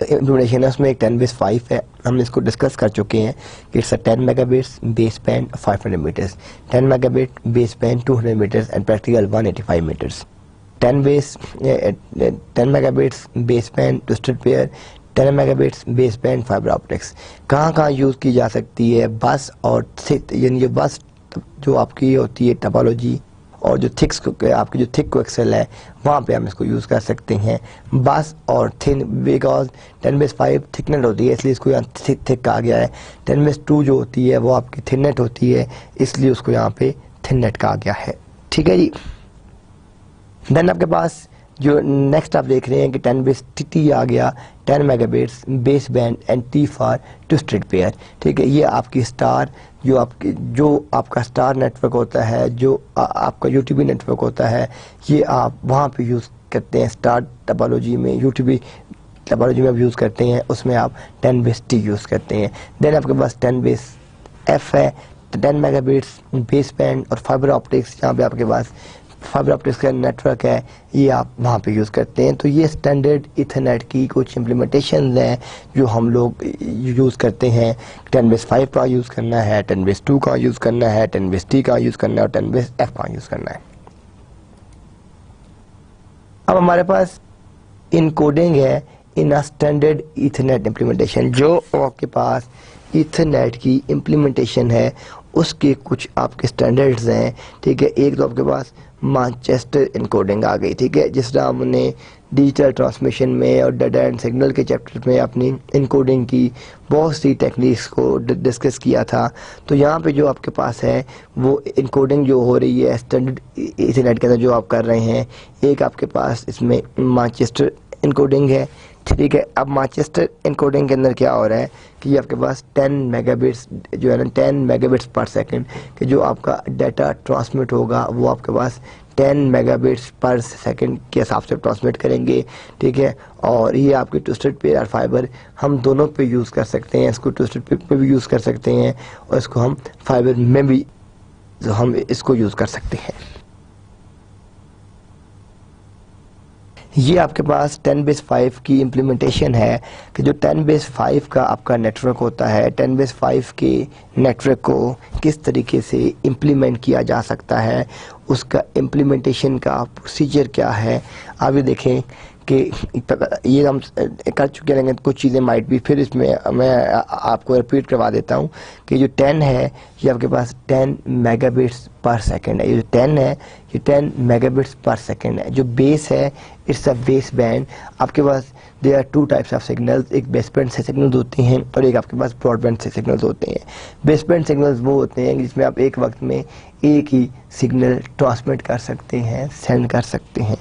Speaker 1: इम्प्लीमेंटेशन है उसमें एक 10/5 है, हमने इसको डिस्कस कर चुके हैं कि it's 10 megabits base band 500 metres, 10 megabit base band 200 metres and practical 185 metres. 10 megabits base band twisted pair, 10 megabits base band fibre optics. कहाँ कहाँ यूज़ की जा सकती है, बस और यानी जो बस जो आपकी होती है टोपोलॉजी और जो आपकी जो थिक कोएक्सियल है वहाँ पे हम इसको यूज़ कर सकते हैं। बस और थिन, बिकॉज 10/5 थिकनेट होती है इसलिए इसको यहाँ थिक कहा गया है। 10/2 जो होती है वो आपकी थिननेट होती है इसलिए उसको यहाँ पे थिननेट कहा गया है। ठीक है जी। देन आपके पास जो नेक्स्ट आप देख रहे हैं कि 10/T आ गया, 10 megabits base band and T for twisted pair. ठीक है, ये आपकी स्टार जो आपका स्टार नेटवर्क होता है, जो आपका यूटीबी नेटवर्क होता है, ये आप वहाँ पे यूज़ करते हैं। स्टार टोपोलॉजी में, यूटीबी टोपोलॉजी में आप यूज़ करते हैं, उसमें आप 10/T यूज़ करते हैं। देन आपके पास 10/F है, 10 मेगाबिट्स बेस बैंड और फाइबर ऑप्टिक्स, यहाँ पे आपके पास फाइबर ऑप्टिक्स का नेटवर्क है, ये आप वहाँ पे यूज़ करते हैं। तो ये स्टैंडर्ड ईथरनेट की कुछ इम्प्लीमेंटेशन हैं जो हम लोग यूज़ करते हैं। 10/5 का यूज़ करना है, 10/2 का यूज़ करना है, 10/T का यूज़ करना है और 10/F का यूज़ करना है। अब हमारे पास इनकोडिंग है इन अ स्टैंडर्ड ईथरनेट इम्प्लीमेंटेशन। जो आपके पास ईथरनेट की इम्प्लीमेंटेशन है उसके कुछ आपके स्टैंडर्ड्स हैं। ठीक है, एक तो आपके पास मैनचेस्टर इनकोडिंग आ गई। ठीक है, जिस तरह हमने डिजिटल ट्रांसमिशन में और डाटा एंड सिग्नल के चैप्टर में अपनी इनकोडिंग की बहुत सी टेक्निक्स को डिस्कस किया था, तो यहाँ पे जो आपके पास है वो इनकोडिंग जो हो रही है स्टैंडर्ड ईथरनेट के अंदर जो आप कर रहे हैं, एक आपके पास इसमें मैनचेस्टर इनकोडिंग है। ठीक है, अब मैनचेस्टर इनकोडिंग के अंदर क्या हो रहा है कि आपके पास 10 मेगाबिट्स जो है ना, 10 मेगाबिट्स पर सेकंड कि जो आपका डाटा ट्रांसमिट होगा वो आपके पास 10 मेगाबिट्स पर सेकंड के हिसाब से ट्रांसमिट करेंगे। ठीक है, और ये आपके ट्विस्टेड पेयर और फाइबर हम दोनों पे यूज़ कर सकते हैं। इसको ट्विस्टेड पेयर पे भी यूज़ कर सकते हैं और इसको हम फाइबर में भी हम इसको यूज़ कर सकते हैं। ये आपके पास 10/5 की इम्प्लीमेंटेशन है कि जो 10/5 का आपका नेटवर्क होता है, 10/5 के नेटवर्क को किस तरीके से इम्प्लीमेंट किया जा सकता है, उसका इम्प्लीमेंटेशन का प्रोसीजर क्या है। आप ये देखें कि ये हम कर चुके हैं, कुछ चीज़ें माइट भी फिर इसमें मैं आपको रिपीट करवा देता हूँ कि जो 10 है ये आपके पास 10 मेगाबिट्स पर सेकंड है। ये जो 10 है ये 10 मेगाबिट्स पर सेकंड है। जो बेस है इट्स अ बेस बैंड। आपके पास there are 2 types of signals, एक बेस बैंड से सिग्नल्स होते हैं और एक आपके पास ब्रॉडबैंड से सिग्नल्स होते हैं। बेस बैंड सिग्नल्स वो होते हैं जिसमें आप एक वक्त में एक ही सिग्नल ट्रांसमिट कर सकते हैं, सेंड कर सकते हैं।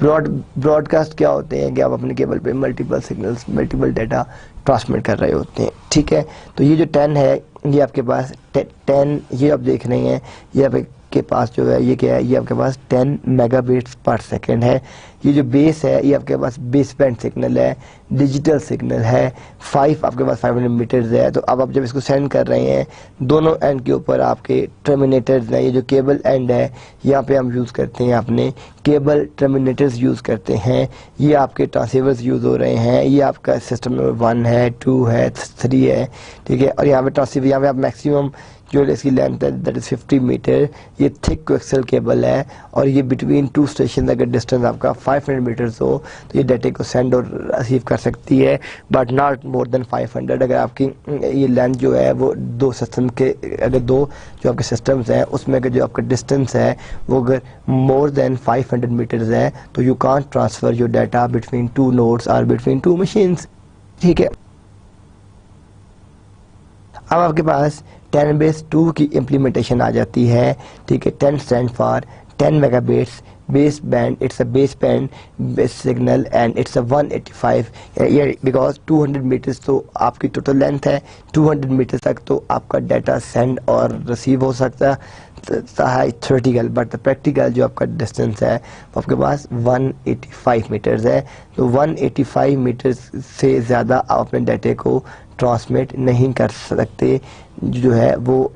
Speaker 1: ब्रॉडकास्ट क्या होते हैं कि आप अपने केबल पे multiple signals, multiple data transmit कर रहे होते हैं। ठीक है, तो ये जो 10 है ये आपके पास 10 ये आप देख रहे हैं, ये आपके पास जो है ये क्या है, ये आपके पास 10 मेगाबिट्स पर सेकंड है। ये जो बेस है ये आपके पास बेस बैंड सिग्नल है, डिजिटल सिग्नल है। 5 आपके पास 500 मीटर्स है। तो अब आप जब इसको सेंड कर रहे हैं, दोनों एंड के ऊपर आपके टर्मिनेटर्स हैं। ये जो केबल एंड है यहाँ पे हम यूज़ करते हैं, अपने केबल टर्मिनेटर्स यूज़ करते हैं। ये आपके ट्रांसीवर्स यूज़ हो रहे हैं। ये आपका सिस्टम नंबर 1 है, 2 है, 3 है। ठीक है, और यहाँ पे ट्रांसीवर, यहाँ पे आप मैक्सिमम जो इसकी लेंथ है दैट इज़ 50 मीटर। ये थिक कोएक्सियल केबल है और ये बिटवीन 2 स्टेशन अगर डिस्टेंस आपका 500 मीटर्स हो तो ये डाटा को सेंड और रिसीव कर सकती है, बट नॉट मोर देन 500। अगर आपकी ये लेंथ जो है वो 2 सिस्टम के, अगर 2 जो आपके सिस्टम्स हैं उसमें अगर जो आपका डिस्टेंस है वो अगर मोर देन 500 मीटर्स है तो you can't transfer your data between 2 nodes और बिटवीन 2 मशीन्स। ठीक है, अब आपके पास 10/2 की इम्प्लीमेंटेशन आ जाती है, ठीक है। 10 stand for 10 megabits base band, it's a base band base signal and it's a 185 because 200 metres तो आपकी टोटल लेंथ है, 200 मीटर तक तो आपका डाटा सेंड और रिसीव हो सकता है थ्योरेटिकल, बट प्रैक्टिकल जो आपका डिस्टेंस है वो आपके पास 185 मीटर्स है। तो 185 मीटर्स से ज़्यादा आप अपने डाटे को ट्रांसमिट नहीं कर सकते जो है वो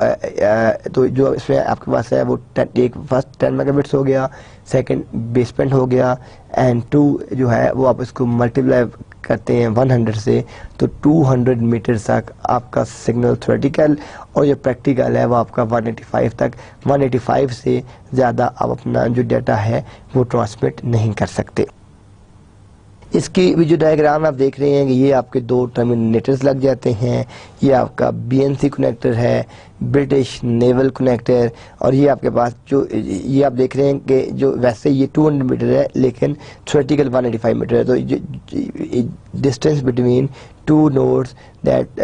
Speaker 1: तो जो इसमें आपके पास है वो एक फर्स्ट 10 मेगाबिट्स हो गया, सेकंड बेसबैंड हो गया एंड 2 जो है वो आप इसको मल्टीप्लाई करते हैं 100 से, तो 200 मीटर तक आपका सिग्नल थ्योरेटिकल और जो प्रैक्टिकल है वो आपका 185 तक, 185 से ज़्यादा आप अपना जो डाटा है वो ट्रांसमिट नहीं कर सकते। इसकी भी जो डायग्राम आप देख रहे हैं कि ये आपके 2 टर्मिनेटर्स लग जाते हैं, ये आपका BNC कनेक्टर है, ब्रिटिश नेवल कनेक्टर, और ये आपके पास जो ये आप देख रहे हैं कि जो वैसे ये 200 मीटर है लेकिन थ्योरेटिकल 185 मीटर है, तो distance between 2 nodes that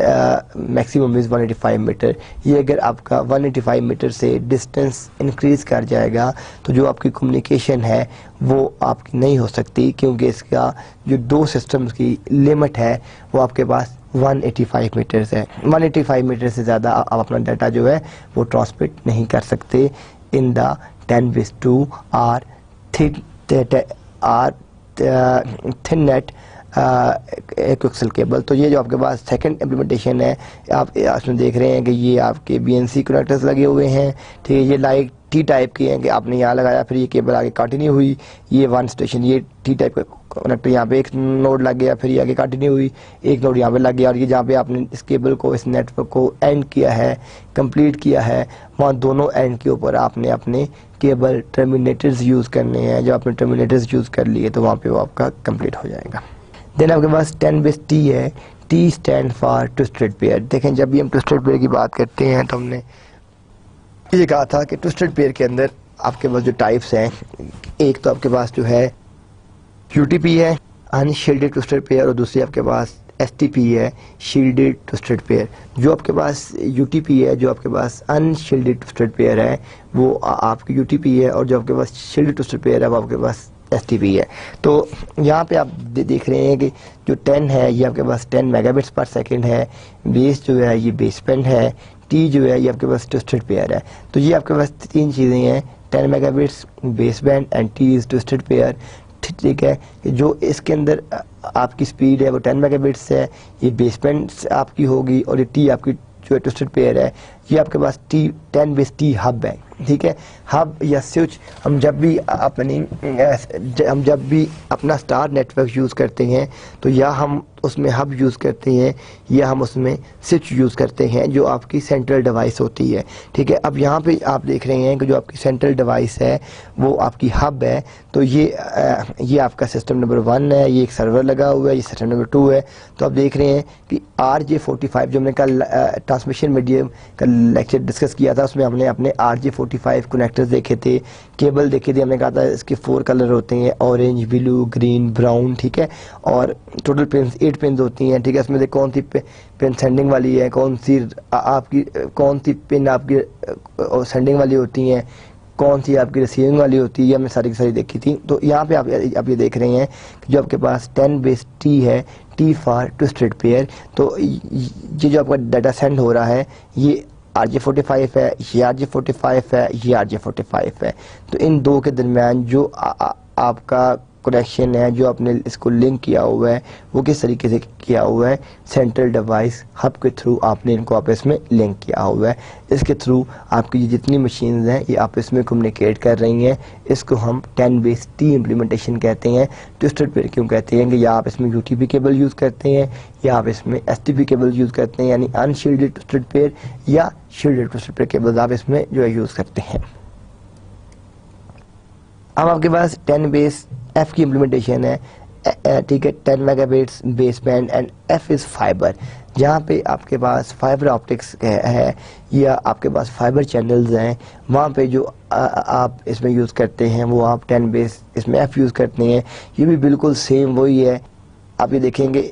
Speaker 1: maximum is 185 metre. ये अगर आपका 185 मीटर से डिस्टेंस इंक्रीज कर जाएगा तो जो आपकी कम्युनिकेशन है वो आपकी नहीं हो सकती, क्योंकि इसका जो 2 सिस्टम्स की लिमिट है वो आपके पास 185 मीटर्स है। 185 मीटर से ज़्यादा आप अपना डाटा जो है वो ट्रांसमिट नहीं कर सकते in the 10/2 or thin net coaxial cable. तो ये जो आपके पास सेकंड इम्प्लीमेंटेशन है, आप इसमें देख रहे हैं कि ये आपके BNC कनेक्टर्स लगे हुए हैं, ठीक है। ये लाइक T टाइप के हैं कि आपने यहाँ लगाया फिर ये केबल आगे कंटिन्यू हुई, ये 1 स्टेशन, ये T टाइप का कनेक्टर यहाँ पे एक नोड लग गया, फिर ये आगे कंटिन्यू हुई, एक नोड यहाँ पे लग गया, और ये जहाँ पे आपने इस केबल को इस नेटवर्क को एंड किया है, कंप्लीट किया है, वहाँ दोनों एंड के ऊपर आपने अपने केबल टर्मिनेटर्स यूज़ करने हैं। जब आपने टर्मिनेटर्स यूज़ कर लिए तो वहाँ पे वो आपका कंप्लीट हो जाएगा। देन आपके पास 10/T है, T stand for twisted pair. देखें जब भी हम ट्विस्टेड पेयर की बात करते हैं तो हमने ये कहा था कि ट्विस्टेड पेयर के अंदर आपके पास जो टाइप्स हैं, एक तो आपके पास जो है UTP है अनशील्डेड ट्विस्टेड पेयर, और दूसरी आपके पास STP है शील्डेड ट्विस्टेड पेयर। जो आपके पास UTP है, जो आपके पास अनशील्डेड ट्विस्टेड पेयर है वो आपकी UTP है, और जो आपके पास शील्डेड ट्विस्टेड पेयर है वो आपके पास STP है। तो यहाँ पे आप देख रहे हैं कि जो 10 है ये आपके पास 10 मेगाबिट्स पर सेकंड है, बेस जो है ये बेसबैंड है, T जो है ये आपके पास ट्विस्टेड पेयर है। तो ये आपके पास 3 चीज़ें हैं, 10 megabits, baseband and T is twisted pair, ठीक है। जो इसके अंदर आपकी स्पीड है वो 10 मेगाबिट्स है, ये बेसबैंड आपकी होगी, और ये T आपकी जो ट्विस्टेड पेयर है ये आपके पास 10/T हब है, ठीक है। हब या स्विच हम जब भी अपना स्टार नेटवर्क यूज़ करते हैं तो या हम उसमें हब यूज़ करते हैं या हम उसमें स्विच यूज़ करते हैं जो आपकी सेंट्रल डिवाइस होती है, ठीक है। अब यहाँ पे आप देख रहे हैं कि जो आपकी सेंट्रल डिवाइस है वो आपकी हब है। तो ये आपका सिस्टम नंबर 1 है, ये एक सर्वर लगा हुआ है, ये सिस्टम नंबर 2 है। तो आप देख रहे हैं कि RJ45 जो हमने कल ट्रांसमिशन मीडियम का लेक्चर डिस्कस किया था उसमें हमने अपने RJ45 कनेक्टर्स देखे थे, केबल देखे थे, हमने कहा था इसके 4 कलर होते हैं, ऑरेंज, ब्लू, ग्रीन, ब्राउन, ठीक है। और टोटल पिन्स 8 पिन्स होती हैं, ठीक है। इसमें से कौन सी पिन सेंडिंग वाली है, कौन सी पिन आपकी सेंडिंग वाली होती हैं, कौन सी आपकी रिसीविंग वाली होती है, ये हमने सारी की सारी देखी थी। तो यहाँ पे आप ये देख रहे हैं कि जो आपके पास 10/T है, T फॉर ट्विस्टेड पेयर। तो ये जो आपका डाटा सेंड हो रहा है ये RJ45 है, ये RJ45 है, ये RJ45 है। तो इन दो के दरमियान जो आपका कनेक्शन है, जो आपने इसको लिंक किया हुआ है वो किस तरीके से किया हुआ है, सेंट्रल डिवाइस हब के थ्रू आपने इनको आपस में लिंक किया हुआ है। इसके थ्रू आपकी ये जितनी मशीन्स हैं ये आपस में कम्युनिकेट कर रही हैं। इसको हम 10/T इम्प्लीमेंटेशन कहते हैं। ट्विस्टेड पेयर क्यों कहते हैं कि या आप इसमें UTP केबल यूज़ करते हैं या आप इसमें STP केबल यूज़ करते हैं, यानी अनशील्डेड ट्विस्टेड पेयर या शील्डेड ट्विस्टेड पेयर केबल आप इसमें जो है यूज़ करते हैं। अब आपके पास 10/F की इम्प्लीमेंटेशन है, ठीक है। 10 megabits baseband and F is fibre. जहाँ पे आपके पास फाइबर ऑप्टिक्स है या आपके पास फाइबर चैनल्स हैं, वहाँ पे जो आप इसमें यूज़ करते हैं वो आप 10 इसमें F यूज़ करते हैं। ये भी बिल्कुल सेम वही है। आप ये देखेंगे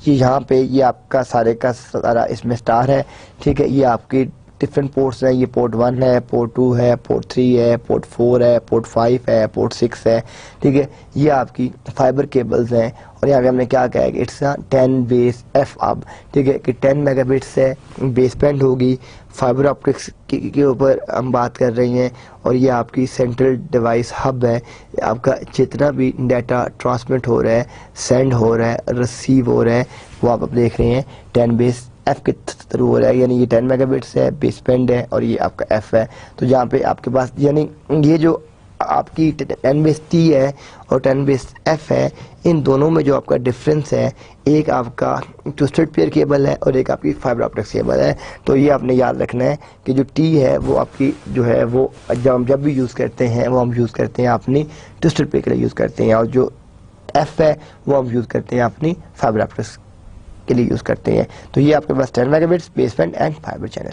Speaker 1: ये यहाँ पे ये आपका सारे का सारा इसमें स्टार है, ठीक है। ये आपकी डिफरेंट पोर्ट्स हैं, ये पोर्ट 1 है, पोर्ट 2 है, पोर्ट 3 है, पोर्ट 4 है, पोर्ट 5 है, पोर्ट 6 है, ठीक है। ये आपकी फाइबर केबल्स हैं और यहाँ पे हमने क्या कहा है कि इट्स 10 बेस एफ अब, ठीक है, कि 10 मेगाबिट्स है बेस बैंड होगी। फाइबर ऑप्टिक्स के ऊपर हम बात कर रही हैं और ये आपकी सेंट्रल डिवाइस हब है। आपका जितना भी डाटा ट्रांसमिट हो रहा है, सेंड हो रहा है, रिसीव हो रहा है, वो आप देख रहे हैं 10 बेस एफ के थ्रू हो रहा है, यानी ये 10 मेगाबिट्स है, बेस बैंड है और ये आपका एफ है। तो जहाँ पे आपके पास यानी ये जो आपकी 10 बेस टी है और 10 बेस एफ है, इन दोनों में जो आपका डिफरेंस है, एक आपका ट्विस्टेड पेयर केबल है और एक आपकी फाइबर ऑप्टिक्स केबल है। तो ये आपने याद रखना है कि जो टी है वो आपकी जो है वो जब भी यूज़ करते हैं वो हम यूज़ करते हैं अपनी ट्विस्टेड पेयर के लिए यूज़ करते हैं, और जो एफ है वो हम यूज़ करते हैं अपनी फाइबर ऑप्टिक्स के लिए यूज़ करते हैं। तो ये आपके पास 10 megabits base band and fibre channel.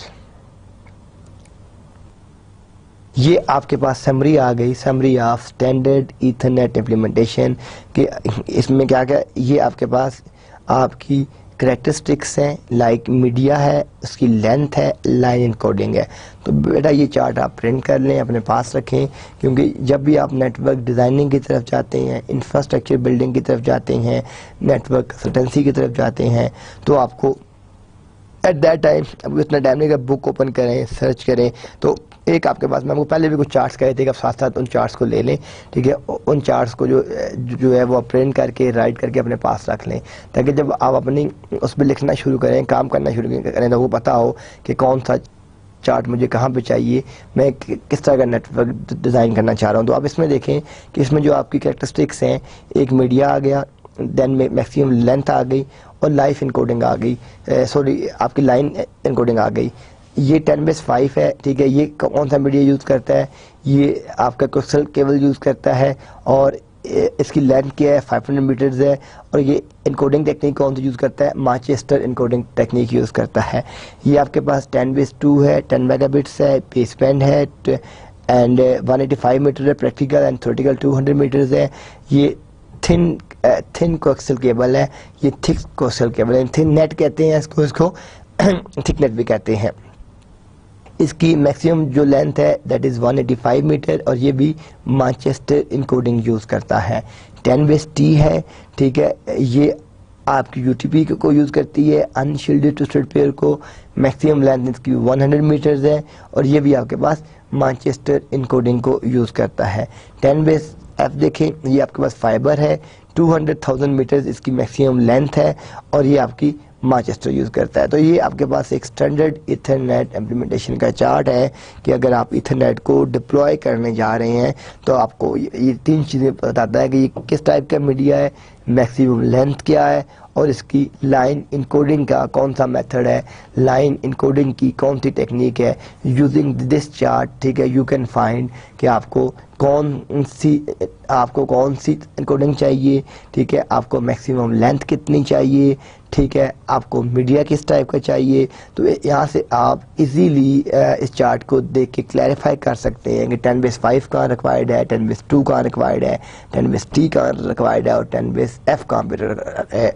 Speaker 1: ये आपके पास समरी आ गई, summary of standard Ethernet implementation कि इसमें क्या क्या ये आपके पास आपकी करेक्टरिस्टिक्स हैं, लाइक मीडिया है, उसकी लेंथ है, लाइन इनकोडिंग है। तो बेटा ये चार्ट आप प्रिंट कर लें, अपने पास रखें, क्योंकि जब भी आप नेटवर्क डिज़ाइनिंग की तरफ जाते हैं, इंफ्रास्ट्रक्चर बिल्डिंग की तरफ जाते हैं, नेटवर्क कंसल्टेंसी की तरफ जाते हैं, तो आपको एट दैट टाइम अब इतना टाइम नहीं कि बुक ओपन करें, सर्च करें। तो एक आपके पास, मैं आपको पहले भी कुछ चार्ट्स कहे थे कि आप साथ साथ उन चार्ट्स को ले लें, ठीक है। उन चार्ट्स को जो है वो प्रिंट करके राइट करके अपने पास रख लें, ताकि जब आप अपनी उस पर लिखना शुरू करें, काम करना शुरू करें, तो वो पता हो कि कौन सा चार्ट मुझे कहाँ पे चाहिए, मैं किस तरह का नेटवर्क डिज़ाइन करना चाह रहा हूँ। तो आप इसमें देखें कि इसमें जो आपकी कैरेक्टरिस्टिक्स हैं, एक मीडिया आ गया, देन में मैक्सिमम लेंथ आ गई और लाइफ इनकोडिंग आ गई, सॉरी आपकी लाइन इनकोडिंग आ गई। ये 10 बेस 5 है, ठीक है। ये कौन सा मीडिया यूज़ करता है, ये आपका कोक्सियल केबल यूज़ करता है और इसकी लेंथ क्या है, 500 मीटर्स है। और ये इनकोडिंग टेक्निक कौन सी यूज़ करता है, मैनचेस्टर इनकोडिंग टेक्निक यूज़ करता है। ये आपके पास 10 बेस 2 है, 10 मेगाबिट्स है, बेस बैंड है एंड 185 मीटर है, प्रैक्टिकल एंड थ्योरेटिकल 200 मीटर्स है। ये थिन कोक्सियल केबल है, ये थिक कोक्सियल केबल है, थिन नेट कहते हैं इसको थिक नेट भी कहते हैं। इसकी मैक्सिमम जो लेंथ है दैट इज़ 185 मीटर और ये भी मैनचेस्टर इनकोडिंग यूज़ करता है। 10 बेस टी है, ठीक है। ये आपकी यूटीपी को यूज़ करती है, अनशील्डेड ट्विस्टेड पेयर को। मैक्सिमम लेंथ इसकी 100 मीटर्स है और ये भी आपके पास मैनचेस्टर इनकोडिंग को यूज़ करता है। 10 बेस एफ देखें, ये आपके पास फाइबर है, 200,000 मीटर्स इसकी मैक्सिमम लेंथ है और ये आपकी मैनचेस्टर यूज़ करता है। तो ये आपके पास एक स्टैंडर्ड इथरनेट इम्प्लीमेंटेशन का चार्ट है कि अगर आप इथरनेट को डिप्लॉय करने जा रहे हैं तो आपको ये 3 चीज़ें बताता है कि ये किस टाइप का मीडिया है, मैक्सिमम लेंथ क्या है और इसकी लाइन इनकोडिंग का कौन सा मेथड है, लाइन इनकोडिंग की कौन सी टेक्निक है। यूजिंग दिस चार्ट, ठीक है, यू कैन फाइंड कि आपको कौन सी इनकोडिंग चाहिए, ठीक है, आपको मैक्सिमम लेंथ कितनी चाहिए, ठीक है, आपको मीडिया किस टाइप का चाहिए। तो यहाँ से आप इजीली इस चार्ट को देख के क्लैरिफाई कर सकते हैं कि 10 बेस 5 कहाँ रिक्वायर्ड है, 10 बेस 2 कहाँ रिक्वायर्ड है, 10 बेस टी कहाँ रिक्वायर्ड है और 10 बेस एफ कहाँ पे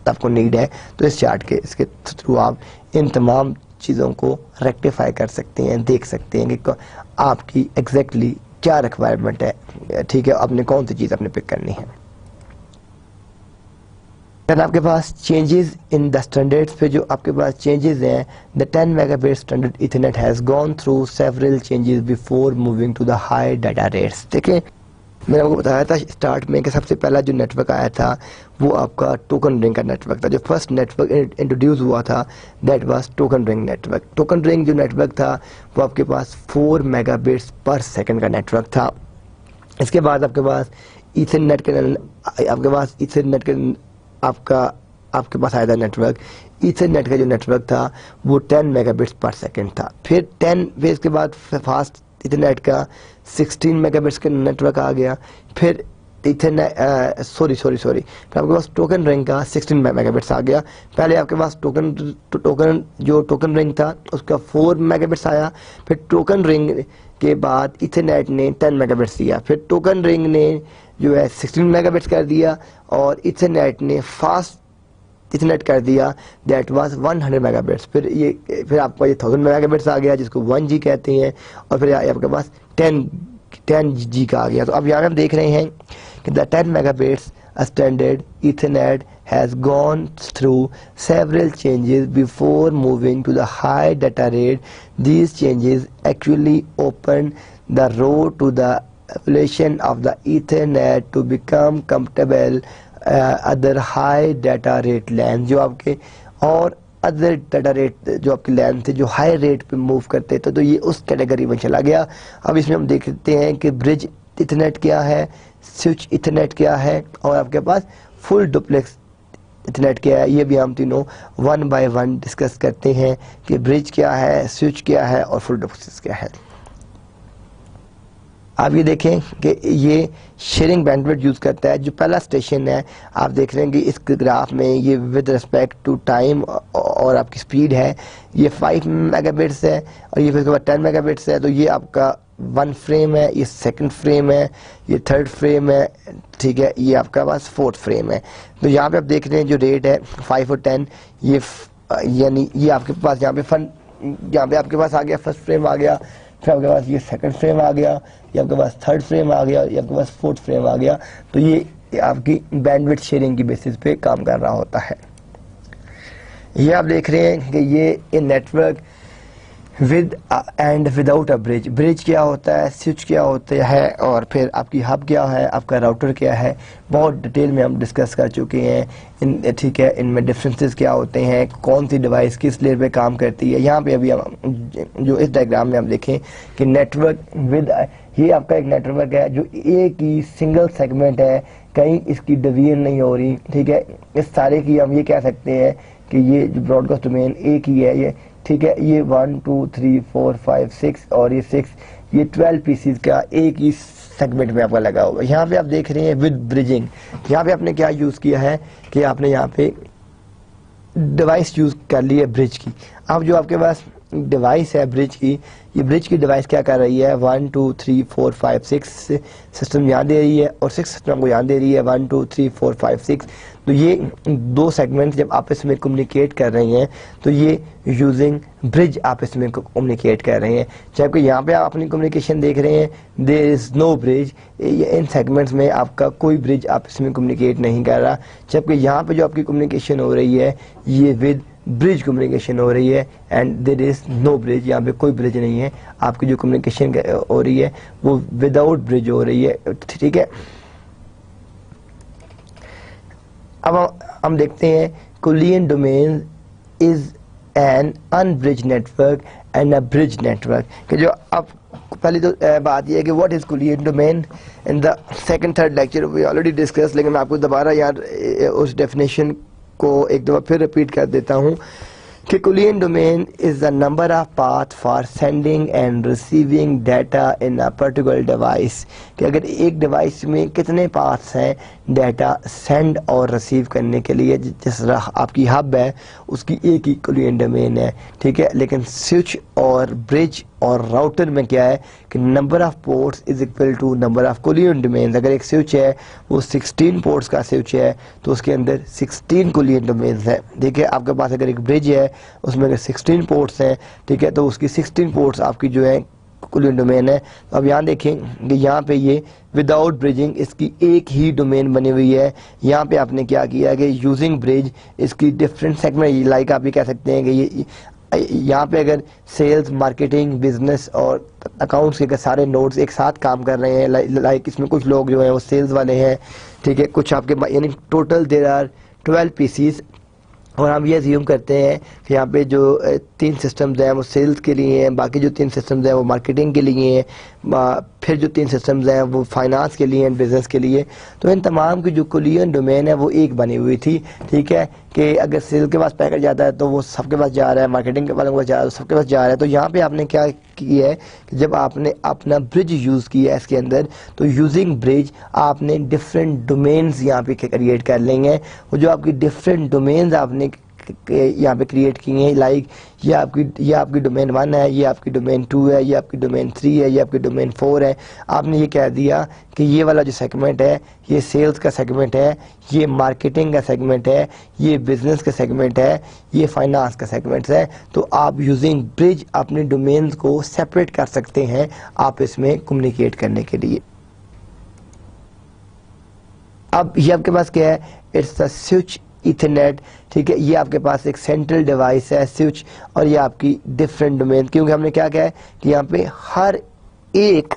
Speaker 1: आपको नीड है। तो इस चार्ट के इसके थ्रू आप इन तमाम चीज़ों को रेक्टिफाई कर सकते हैं, देख सकते हैं कि आपकी एग्जैक्टली क्या रिक्वायरमेंट है, ठीक है, आपने कौन सी चीज़ अपने पिक करनी है। फिर आपके पास चेंजेस इन द स्टैंडर्ड्स पे जो आपके पास चेंजेस हैं, the 10 megabit standard ethernet has gone through several changes before moving to the high data rates. देखिए मैंने आपको बताया था स्टार्ट में कि सबसे पहला जो नेटवर्क आया था वो आपका टोकन रिंग का नेटवर्क था। जो फर्स्ट नेटवर्क इंट्रोड्यूस हुआ था that was token ring network. Token ring जो नेटवर्क था वो आपके पास 4 मेगाबिट्स पर सेकंड का नेटवर्क था। इसके बाद आपके पास ईथरनेट के आपके पास आया था नेटवर्क। ईथरनेट का जो नेटवर्क था वो 10 मेगाबिट्स पर सेकंड था। फिर इसके बाद फास्ट इथरनेट का 16 मेगाबिट्स का नेटवर्क आ गया। फिर इथरनेट फिर आपके पास टोकन रिंग का 16 मेगाबिट्स आ गया। पहले आपके पास टोकन रिंग था उसका 4 मेगाबिट्स आया। फिर टोकन रिंग के बाद इथरनेट ने 10 मेगाबिट्स दिया। फिर टोकन रिंग ने जो है 16 मेगाबिट्स कर दिया और इथरनेट ने फास्ट इथरनेट कर दिया दैट वाज 100 मेगाबिट्स, फिर आपका ये 1000 मेगाबिट्स आ गया जिसको 1G कहते हैं, और फिर आपके पास 10G का आ गया। तो अब यहाँ हम देख रहे हैं कि the 10 megabits standard Ethernet has gone through several changes before moving to the high data rate. These changes actually opened the road to the evolution of the Ethernet to become compatible other high data rate LAN, जो आपके और अदर डाटा रेट जो आपकी लैन थे जो हाई रेट पे मूव करते थे, तो ये उस कैटेगरी में चला गया। अब इसमें हम देखते हैं कि ब्रिज इथरनेट क्या है, स्विच इथरनेट क्या है, और आपके पास फुल डुप्लेक्स इथरनेट क्या है। ये भी हम तीनों वन बाय वन डिस्कस करते हैं कि ब्रिज क्या है, स्विच क्या है और फुल डुप्लेक्स क्या है। आप ये देखें कि ये शेयरिंग बैंडविड्थ यूज़ करता है। जो पहला स्टेशन है आप देख रहे हैं कि इस ग्राफ में ये विद रिस्पेक्ट टू टाइम और आपकी स्पीड है, ये 5 मेगाबिट्स है और ये फिर उसके बाद 10 मेगाबिट्स है। तो ये आपका 1 फ्रेम है, ये 2nd फ्रेम है, ये 3rd फ्रेम है, ठीक है, ये आपका पास 4th फ्रेम है। तो यहाँ पे आप देख रहे हैं जो रेट है 5 और 10, ये यानी ये आपके पास यहाँ पे आपके पास आ गया 1st फ्रेम आ गया, फिर आपके पास ये 2nd फ्रेम आ गया, ये आपके पास 3rd फ्रेम आ गया, ये आपके पास 4th फ्रेम आ गया। तो ये आपकी बैंडविड्थ शेयरिंग की बेसिस पे काम कर रहा होता है। ये आप देख रहे हैं कि ये network with and without a bridge, bridge क्या होता है, स्विच क्या होता है, और फिर आपकी हब क्या है, आपका राउटर क्या है, बहुत डिटेल में हम डिस्कस कर चुके हैं। ठीक है, इनमें डिफरेंसेस क्या होते हैं, कौन सी डिवाइस किस लेयर पे काम करती है। यहाँ पे अभी हम जो इस डायग्राम में हम देखें कि नेटवर्क विद, ये आपका एक नेटवर्क है जो एक ही सिंगल सेगमेंट है, कहीं इसकी डिवीजन नहीं हो रही। ठीक है, इस सारे की हम ये कह सकते हैं कि ये जो ब्रॉडकास्ट डोमेन एक ही है, ये ठीक है, ये 1 2 3 4 5 6 और ये 6, ये 12 पीसीज का एक ही सेगमेंट में आपका लगा हुआ है। यहाँ पे आप देख रहे हैं विद ब्रिजिंग, यहाँ पे आपने क्या यूज़ किया है कि आपने यहाँ पे डिवाइस यूज़ कर ली है ब्रिज की। अब जो आपके पास डिवाइस है ब्रिज की, ये ब्रिज की डिवाइस क्या कर रही है, 1 2 3 4 5 6 सिस्टम यहाँ दे रही है और 6 सिस्टम को यहाँ दे रही है, 1 2 3 4 5 6। तो ये दो सेगमेंट जब आपस में कम्युनिकेट कर रही हैं तो ये यूजिंग ब्रिज आपस में कम्युनिकेट कर रहे हैं। जबकि यहाँ पे आप अपनी कम्युनिकेशन देख रहे हैं, देयर इज़ नो ब्रिज, इन सेगमेंट्स में आपका कोई ब्रिज आपस में कम्युनिकेट नहीं कर रहा। जबकि यहाँ पे जो आपकी कम्युनिकेशन हो रही है ये विद ब्रिज कम्युनिकेशन हो रही है, and there is no bridge, यहाँ पे कोई ब्रिज नहीं है, आपकी जो कम्युनिकेशन हो रही है वो विदाउट ब्रिज हो रही है। ठीक है, अब हम देखते हैं collision domain is an unbridge network and a bridge network. कि जो अब पहली तो बात यह है कि what is collision domain. In the second third lecture we already discuss, लेकिन मैं आपको दोबारा यार उस डेफिनेशन को एक दफ़ा फिर रिपीट कर देता हूँ कि कुलियन domain is the number of path for sending end receiving data in a particular device. कि अगर एक डिवाइस में कितने पाथ्स हैं डाटा सेंड और रिसीव करने के लिए, जिस तरह आपकी हब है उसकी एक ही कुलियन डोमेन है। ठीक है, लेकिन स्विच और ब्रिज और राउटर में क्या है कि number of ports is equal to number of collision domains. अगर एक स्विच है वो 16 पोर्ट्स का स्विच है तो उसके अंदर 16 कुलियन डोमेन्स हैं। ठीक है, आपके पास अगर एक ब्रिज है उसमें अगर 16 पोर्ट्स हैं, ठीक है, तो उसकी 16 पोर्ट्स आपकी जो है कुलियन डोमेन है। तो अब यहाँ देखें कि यहाँ पे ये विदाउट ब्रिजिंग इसकी एक ही डोमेन बनी हुई है। यहाँ पे आपने क्या किया कि यूजिंग ब्रिज इसकी डिफरेंट सेगमेंट, लाइक आप ये कह सकते हैं कि ये यहाँ पे अगर सेल्स, मार्केटिंग, बिजनेस और अकाउंट्स के सारे नोड्स एक साथ काम कर रहे हैं, लाइक इसमें कुछ लोग जो हैं वो सेल्स वाले हैं, ठीक है, कुछ आपके यानी टोटल देयर आर 12 पीसीज। और हम ये अज्यूम करते हैं कि यहाँ पे जो 3 सिस्टम्स हैं वो सेल्स के लिए हैं, बाकी जो 3 सिस्टम्स हैं वो मार्केटिंग के लिए हैं, फिर जो 3 सिस्टम्स हैं वो फाइनेंस के लिए हैं, बिजनेस के लिए। तो इन तमाम की जो कुलियन डोमेन है वो एक बनी हुई थी। ठीक है, कि अगर सेल के पास पैकेट जाता है तो वो सबके पास जा रहा है, मार्केटिंग के वालों के पास जा रहा है तो सबके पास जा रहा है। तो यहाँ पे आपने क्या किया है कि जब आपने अपना ब्रिज यूज़ किया है इसके अंदर, तो यूजिंग ब्रिज आपने डिफरेंट डोमेन्स यहाँ पे क्रिएट कर लेंगे। वो जो आपकी डिफरेंट डोमेन्स आपने यहाँ पे क्रिएट किए हैं, लाइक ये आपकी डोमेन 1 है, ये आपकी डोमेन 2 है, ये आपकी डोमेन 3 है, ये आपकी डोमेन 4 है। आपने ये कह दिया कि ये वाला जो सेगमेंट है ये सेल्स का सेगमेंट है, ये मार्केटिंग का सेगमेंट है, ये बिजनेस का सेगमेंट है, ये फाइनेंस का सेगमेंट है। तो आप यूजिंग ब्रिज अपने डोमेन्स को सेपरेट कर सकते हैं आप इसमें कम्युनिकेट करने के लिए। अब ये आपके पास क्या है, इट्स द स्विच इथरनेट, ठीक है। ये आपके पास एक सेंट्रल डिवाइस है स्विच, और ये आपकी डिफरेंट डोमेन, क्योंकि हमने क्या कहा है कि यहाँ पे हर एक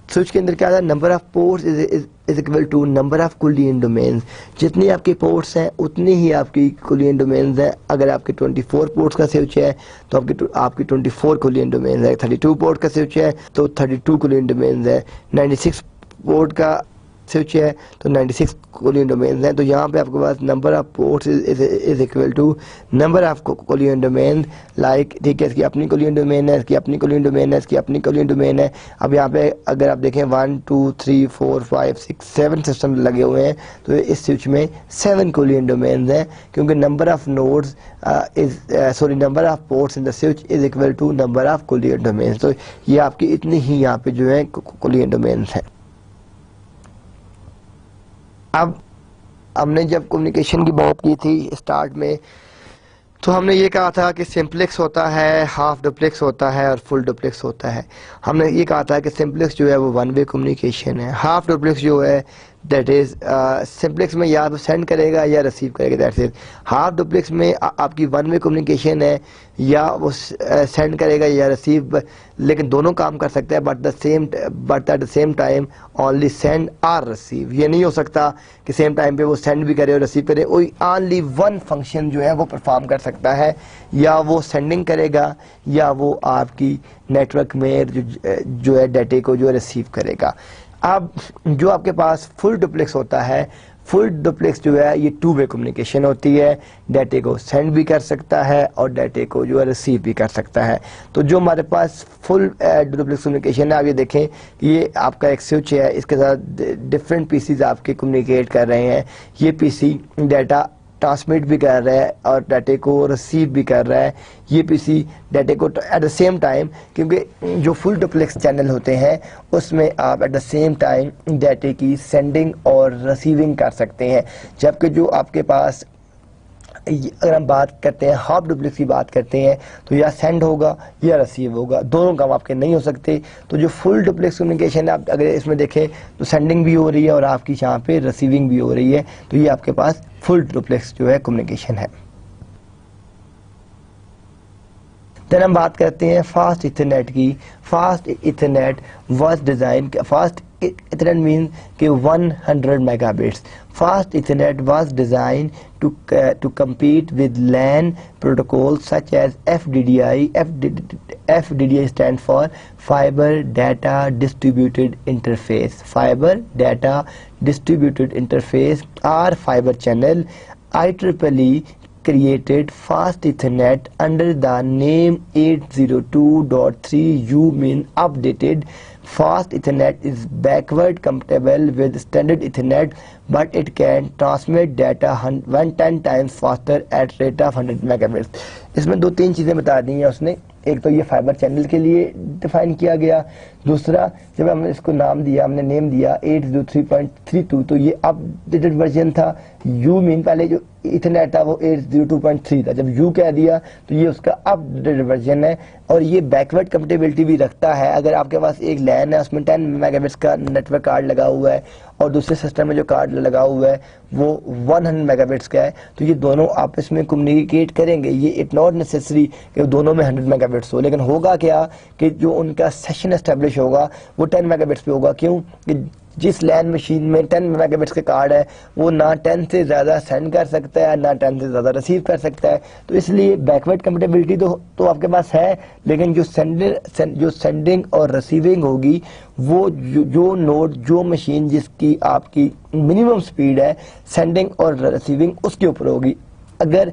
Speaker 1: स्विच के अंदर क्या है, number of ports is equal to number of collision domains. जितनी आपके पोर्ट्स हैं उतनी ही आपकी कुलियन डोमेन्स हैं। अगर आपके 24 पोर्ट्स का स्विच है तो आपकी 24 कुलियन डोमेन्स है। 32 पोर्ट का स्विच है तो 32 कुलियन डोमेन्स है। 96 पोर्ट का स्विच है तो 96 कुलियन डोमेन्स हैं। तो यहाँ पे आपके पास number of ports is equal to number of collision domain, like, ठीक है। इसकी अपनी कुलियन डोमेन है, इसकी अपनी कुलियन डोमेन है, इसकी अपनी कुलियन डोमेन है। अब यहाँ पे अगर आप देखें 1 2 3 4 5 6 7 सिस्टम लगे हुए हैं, तो इस स्विच में 7 कुलियन डोमेन्स हैं, क्योंकि number of nodes number of ports in the switch is equal to number of collision domains. तो ये आपकी इतनी ही यहाँ पे जो है कुलियन डोमेन्स हैं। अब हमने जब कम्युनिकेशन की बात की थी स्टार्ट में, तो हमने ये कहा था कि सिंप्लेक्स होता है, हाफ डुप्लेक्स होता है और फुल डुप्लेक्स होता है। हमने ये कहा था कि सिंप्लेक्स जो है वो वन वे कम्युनिकेशन है। हाफ डुप्लेक्स जो है दैट इज सिंप्लेक्स में या तो सेंड करेगा या रिसीव करेगा, दैट्स इट। हाफ डुप्लेक्स में आपकी वन वे कम्युनिकेशन है, या वो सेंड करेगा या रिसीव, लेकिन दोनों काम कर सकता है, but at the same time only send और रिसीव। ये नहीं हो सकता कि सेम टाइम पे वो सेंड भी करे और रिसीव करे। कोई ओनली वन फंक्शन जो है वो परफॉर्म कर सकता है, या वो सेंडिंग करेगा या वो आपकी नेटवर्क में जो है डाटे को जो रिसीव करेगा। अब जो आपके पास फुल डुप्लेक्स होता है, फुल डुप्लेक्स जो है ये टू वे कम्युनिकेशन होती है, डाटे को सेंड भी कर सकता है और डाटे को जो है रिसीव भी कर सकता है। तो जो हमारे पास फुल डुप्लेक्स कम्युनिकेशन है, आप ये देखें कि ये आपका एक स्विच है, इसके साथ डिफरेंट पीसीज आपके कम्युनिकेट कर रहे हैं। ये पीसी डाटा ट्रांसमिट भी कर रहा है और डाटे को रिसीव भी कर रहा है। ये पीसी डाटे को एट द सेम टाइम, क्योंकि जो फुल डुप्लेक्स चैनल होते हैं उसमें आप एट द सेम टाइम डाटे की सेंडिंग और रिसीविंग कर सकते हैं, जबकि जो आपके पास अगर हम बात करते हैं हाफ डुप्लेक्स की बात करते हैं तो या सेंड होगा या रिसीव होगा, दोनों काम आपके नहीं हो सकते। तो जो फुल डुप्लेक्स कम्युनिकेशन है, आप अगर इसमें देखें तो सेंडिंग भी हो रही है और आपकी यहाँ पे रिसीविंग भी हो रही है, तो ये आपके पास फुल डुप्लेक्स जो है कम्युनिकेशन है। देन हम बात करते हैं फास्ट इथरनेट की। Fast Ethernet was design, fast Ethernet means कि 100 megabits. Fast Ethernet was designed to compete with LAN protocols such as FDDI. FDDI stands for Fiber Data Distributed Interface. Fiber Data Distributed Interface or Fiber Channel. IEEE created Fast Ethernet under the name 802.3 mean updated. Fast Ethernet is backward compatible with standard Ethernet, but it can transmit data 110 times faster at rate of 100 megabits. इसमें दो तीन चीज़ें बता दी हैं उसने। एक तो ये फाइबर चैनल के लिए डिफाइन किया गया, दूसरा जब हमने इसको नाम दिया, हमने नेम दिया 802.32, तो ये अपडेटेड वर्जन था। यू मीन पहले जो इथरनेट था वो 802.3 था, जब यू कह दिया तो ये उसका अपडेटेड वर्जन है। और ये बैकवर्ड कंपेटेबिलिटी भी रखता है। अगर आपके पास एक लैन है उसमें 10 मेगाबिट्स का नेटवर्क कार्ड लगा हुआ है और दूसरे सिस्टम में जो कार्ड लगा हुआ है वो 100 मेगाबिट्स का है, तो ये दोनों आपस में कम्युनिकेट करेंगे। ये इट नॉट नेसेसरी कि दोनों में 100 मेगाबिट्स हो, लेकिन होगा क्या कि जो उनका सेशन एस्टेब्लिश होगा वो 10 मेगाबिट्स पे होगा। क्यों कि जिस लैन मशीन में 10 मेगाबिट्स के कार्ड है वो ना 10 से ज़्यादा सेंड कर सकता है ना 10 से ज़्यादा रिसीव कर सकता है। तो इसलिए बैकवर्ड कंपेटेबिलिटी तो आपके पास है, लेकिन जो सेंडिंग और रिसीविंग होगी वो जो नोड जो मशीन जिसकी आपकी मिनिमम स्पीड है सेंडिंग और रिसीविंग उसके ऊपर होगी। अगर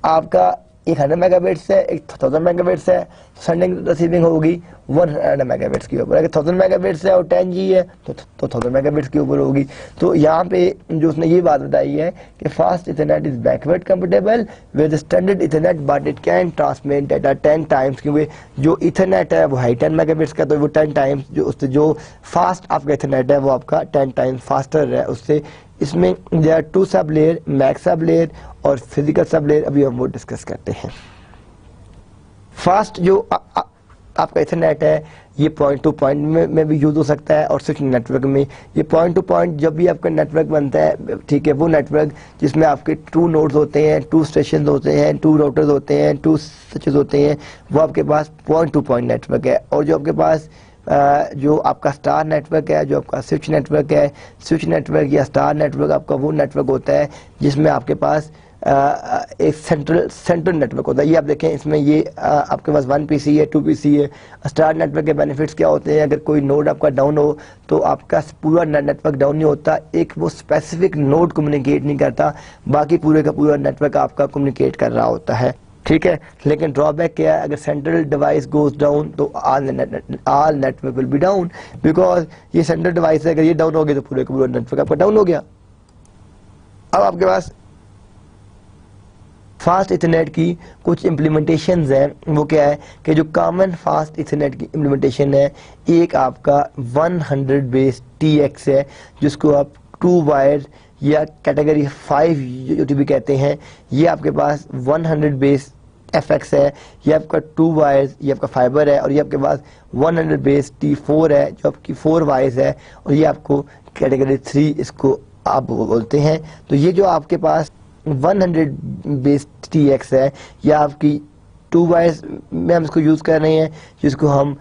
Speaker 1: आपका एक 100 मेगाबिट्स है, एक 1000 मेगाबिट्स है, सेंडिंग रिसीविंग होगी 100 मेगाबिट्स के ऊपर। अगर 1000 मेगाबिट्स है और 10G है तो 1000 मेगाबिट्स के ऊपर होगी। तो यहाँ पे जो उसने ये बात बताई है कि fast Ethernet is backward compatible with standard Ethernet but it can transmit data 10 times, क्योंकि जो इथरनेट है वो है 10 मेगाबिट्स का, तो वो 10 टाइम्स जो उससे जो फास्ट आपका इथरनेट है वो आपका 10 टाइम्स फास्टर है उससे। इसमें there are 2 sub layer, MAC sub layer और फिजिकल सब लेयर, अभी हम वो डिस्कस करते हैं। फास्ट जो आपका इथरनेट है ये पॉइंट टू पॉइंट में भी यूज हो सकता है और स्विच नेटवर्क में। ये पॉइंट टू पॉइंट जब भी आपका नेटवर्क बनता है, ठीक है, वो नेटवर्क जिसमें आपके 2 नोड्स होते हैं, 2 स्टेशन होते हैं, 2 राउटर्स होते हैं, 2 स्विचेस होते हैं, वो आपके पास पॉइंट टू पॉइंट नेटवर्क है। और जो आपके पास जो आपका स्टार नेटवर्क है, जो आपका स्विच नेटवर्क है, स्विच नेटवर्क या स्टार नेटवर्क आपका वो नेटवर्क होता है जिसमें आपके पास एक सेंट्रल नेटवर्क होता है। ये आप देखें, इसमें ये आपके पास 1 PC है, 2 PC है। स्टार नेटवर्क के बेनिफिट्स क्या होते हैं? अगर कोई नोड आपका डाउन हो तो आपका पूरा नेटवर्क डाउन नहीं होता, एक वो स्पेसिफिक नोड कम्युनिकेट नहीं करता, बाकी पूरे का पूरा नेटवर्क आपका कम्युनिकेट कर रहा होता है, ठीक है। लेकिन ड्रॉबैक क्या है? अगर सेंट्रल डिवाइस गोज डाउन तो all network will be down, because ये सेंट्रल डिवाइस है, अगर ये डाउन हो गया तो पूरे का पूरा नेटवर्क आपका डाउन हो गया। अब आपके पास फास्ट इथरनेट की कुछ इम्प्लीमेंटेशंस हैं। वो क्या है कि जो कॉमन फास्ट इथरनेट की इम्प्लीमेंटेशन है, एक आपका 100 बेस TX है, जिसको आप 2 वायर या कैटेगरी 5 जो भी कहते हैं। ये आपके पास 100 बेस FX है, ये आपका 2 वायर्स, ये आपका फाइबर है, और ये आपके पास 100 बेस T4 है जो आपकी 4 वायर्स है, और ये आपको कैटेगरी 3 इसको आप बोलते हैं। तो ये जो आपके पास 100 बेस TX है, या आपकी 2 वायर्स में हम इसको यूज कर रहे हैं, जिसको हम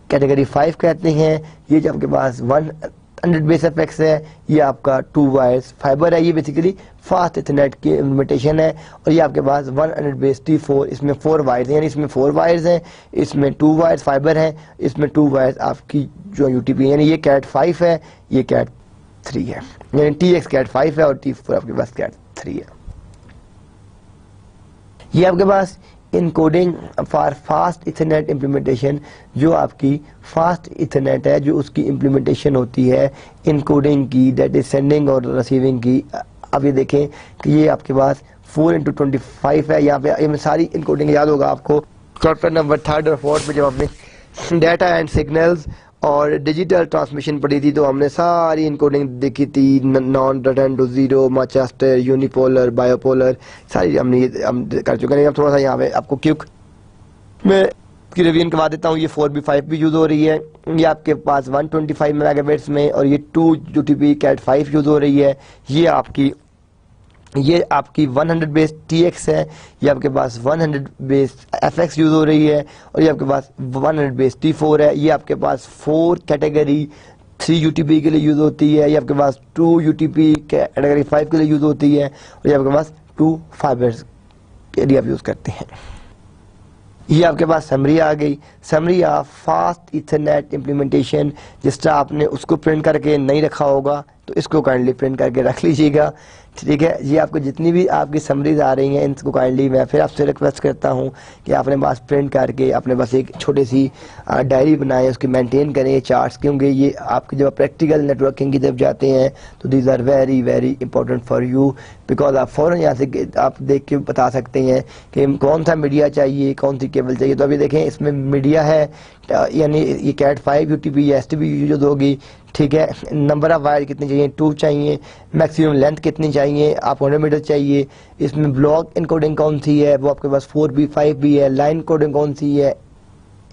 Speaker 1: कैटेगरी 5 कहते हैं। ये जो आपके पास 100 बेस FX है, ये आपका 2 वायर्स फाइबर है। ये बेसिकली फास्ट इथरनेट की इम्प्लीमेंटेशन है। और ये आपके पास 100 बेस T4, इसमें 4 वायर्स हैं, यानी इसमें 4 वायर्स हैं, इसमें 2 वायर्स फाइबर हैं, इसमें 2 वायर्स आपकी जो UTP, यानी ये कैट 5 है, ये कैट 3 है, यानी TX कैट 5 है और T4 आपके पास कैट 3 है। ये आपके पास encoding for fast Ethernet implementation, जो आपकी फास्ट इथरनेट है, जो उसकी इम्प्लीमेंटेशन होती है इनकोडिंग की, दैट इज सेंडिंग और रिसीविंग की। अब ये देखें कि ये आपके पास 4x25 है। यहाँ पे ये सारी इनकोडिंग याद होगा आपको चैप्टर नंबर 3 और 4 में, जब हमने डाटा एंड सिग्नल्स और डिजिटल ट्रांसमिशन पढ़ी थी, तो हमने सारी इनकोडिंग देखी थी, non return to zero, Manchester, unipolar, bipolar, सारी हम कर चुके हैं। थोड़ा सा यहाँ पे आपको क्विक मैं की रिवीजन करवा देता हूँ। ये 4B5 भी यूज हो रही है, ये आपके पास 125 मेगाबिट्स में, और ये 2 UTP कैट 5 यूज हो रही है। ये आपकी 100 बेस TX है, ये आपके पास 100 बेस FX यूज हो रही है, और ये आपके पास 100 बेस T4 है। ये आपके पास 4 कैटेगरी 3 UTP के लिए यूज होती है, ये आपके पास 2 UTP कैटेगरी 5 के लिए यूज होती है, और ये आपके पास 2 फाइबर्स के लिए आप यूज करते हैं। ये आपके पास समरी आ गई, summary of fast Ethernet implementation. जिस तरह आपने उसको प्रिंट करके नहीं रखा होगा तो इसको काइंडली प्रिंट करके रख लीजिएगा, ठीक है। ये आपको जितनी भी आपकी समरीज आ रही हैं, इनको काइंडली मैं फिर आपसे रिक्वेस्ट करता हूँ कि आपने पास प्रिंट करके अपने पास एक छोटी सी डायरी बनाएं, उसकी मेंटेन करें चार्ट्स, क्योंकि ये आपके जब प्रैक्टिकल नेटवर्किंग की तरफ जाते हैं तो these are very very important for you, because आप फ़ौरन यहाँ से आप देख के बता सकते हैं कि कौन सा मीडिया चाहिए, कौन सी केबल चाहिए। तो अभी देखें इसमें मीडिया है, यानी ये कैट 5 UTP या STP यूज होगी, ठीक है। नंबर ऑफ वायर कितनी चाहिए? 2 चाहिए। मैक्सिमम लेंथ कितनी चाहिए? आप 100 मीटर चाहिए। इसमें ब्लॉक इनकोडिंग कौन सी है? वो आपके पास 4B5 भी है। लाइन कोडिंग कौन सी है?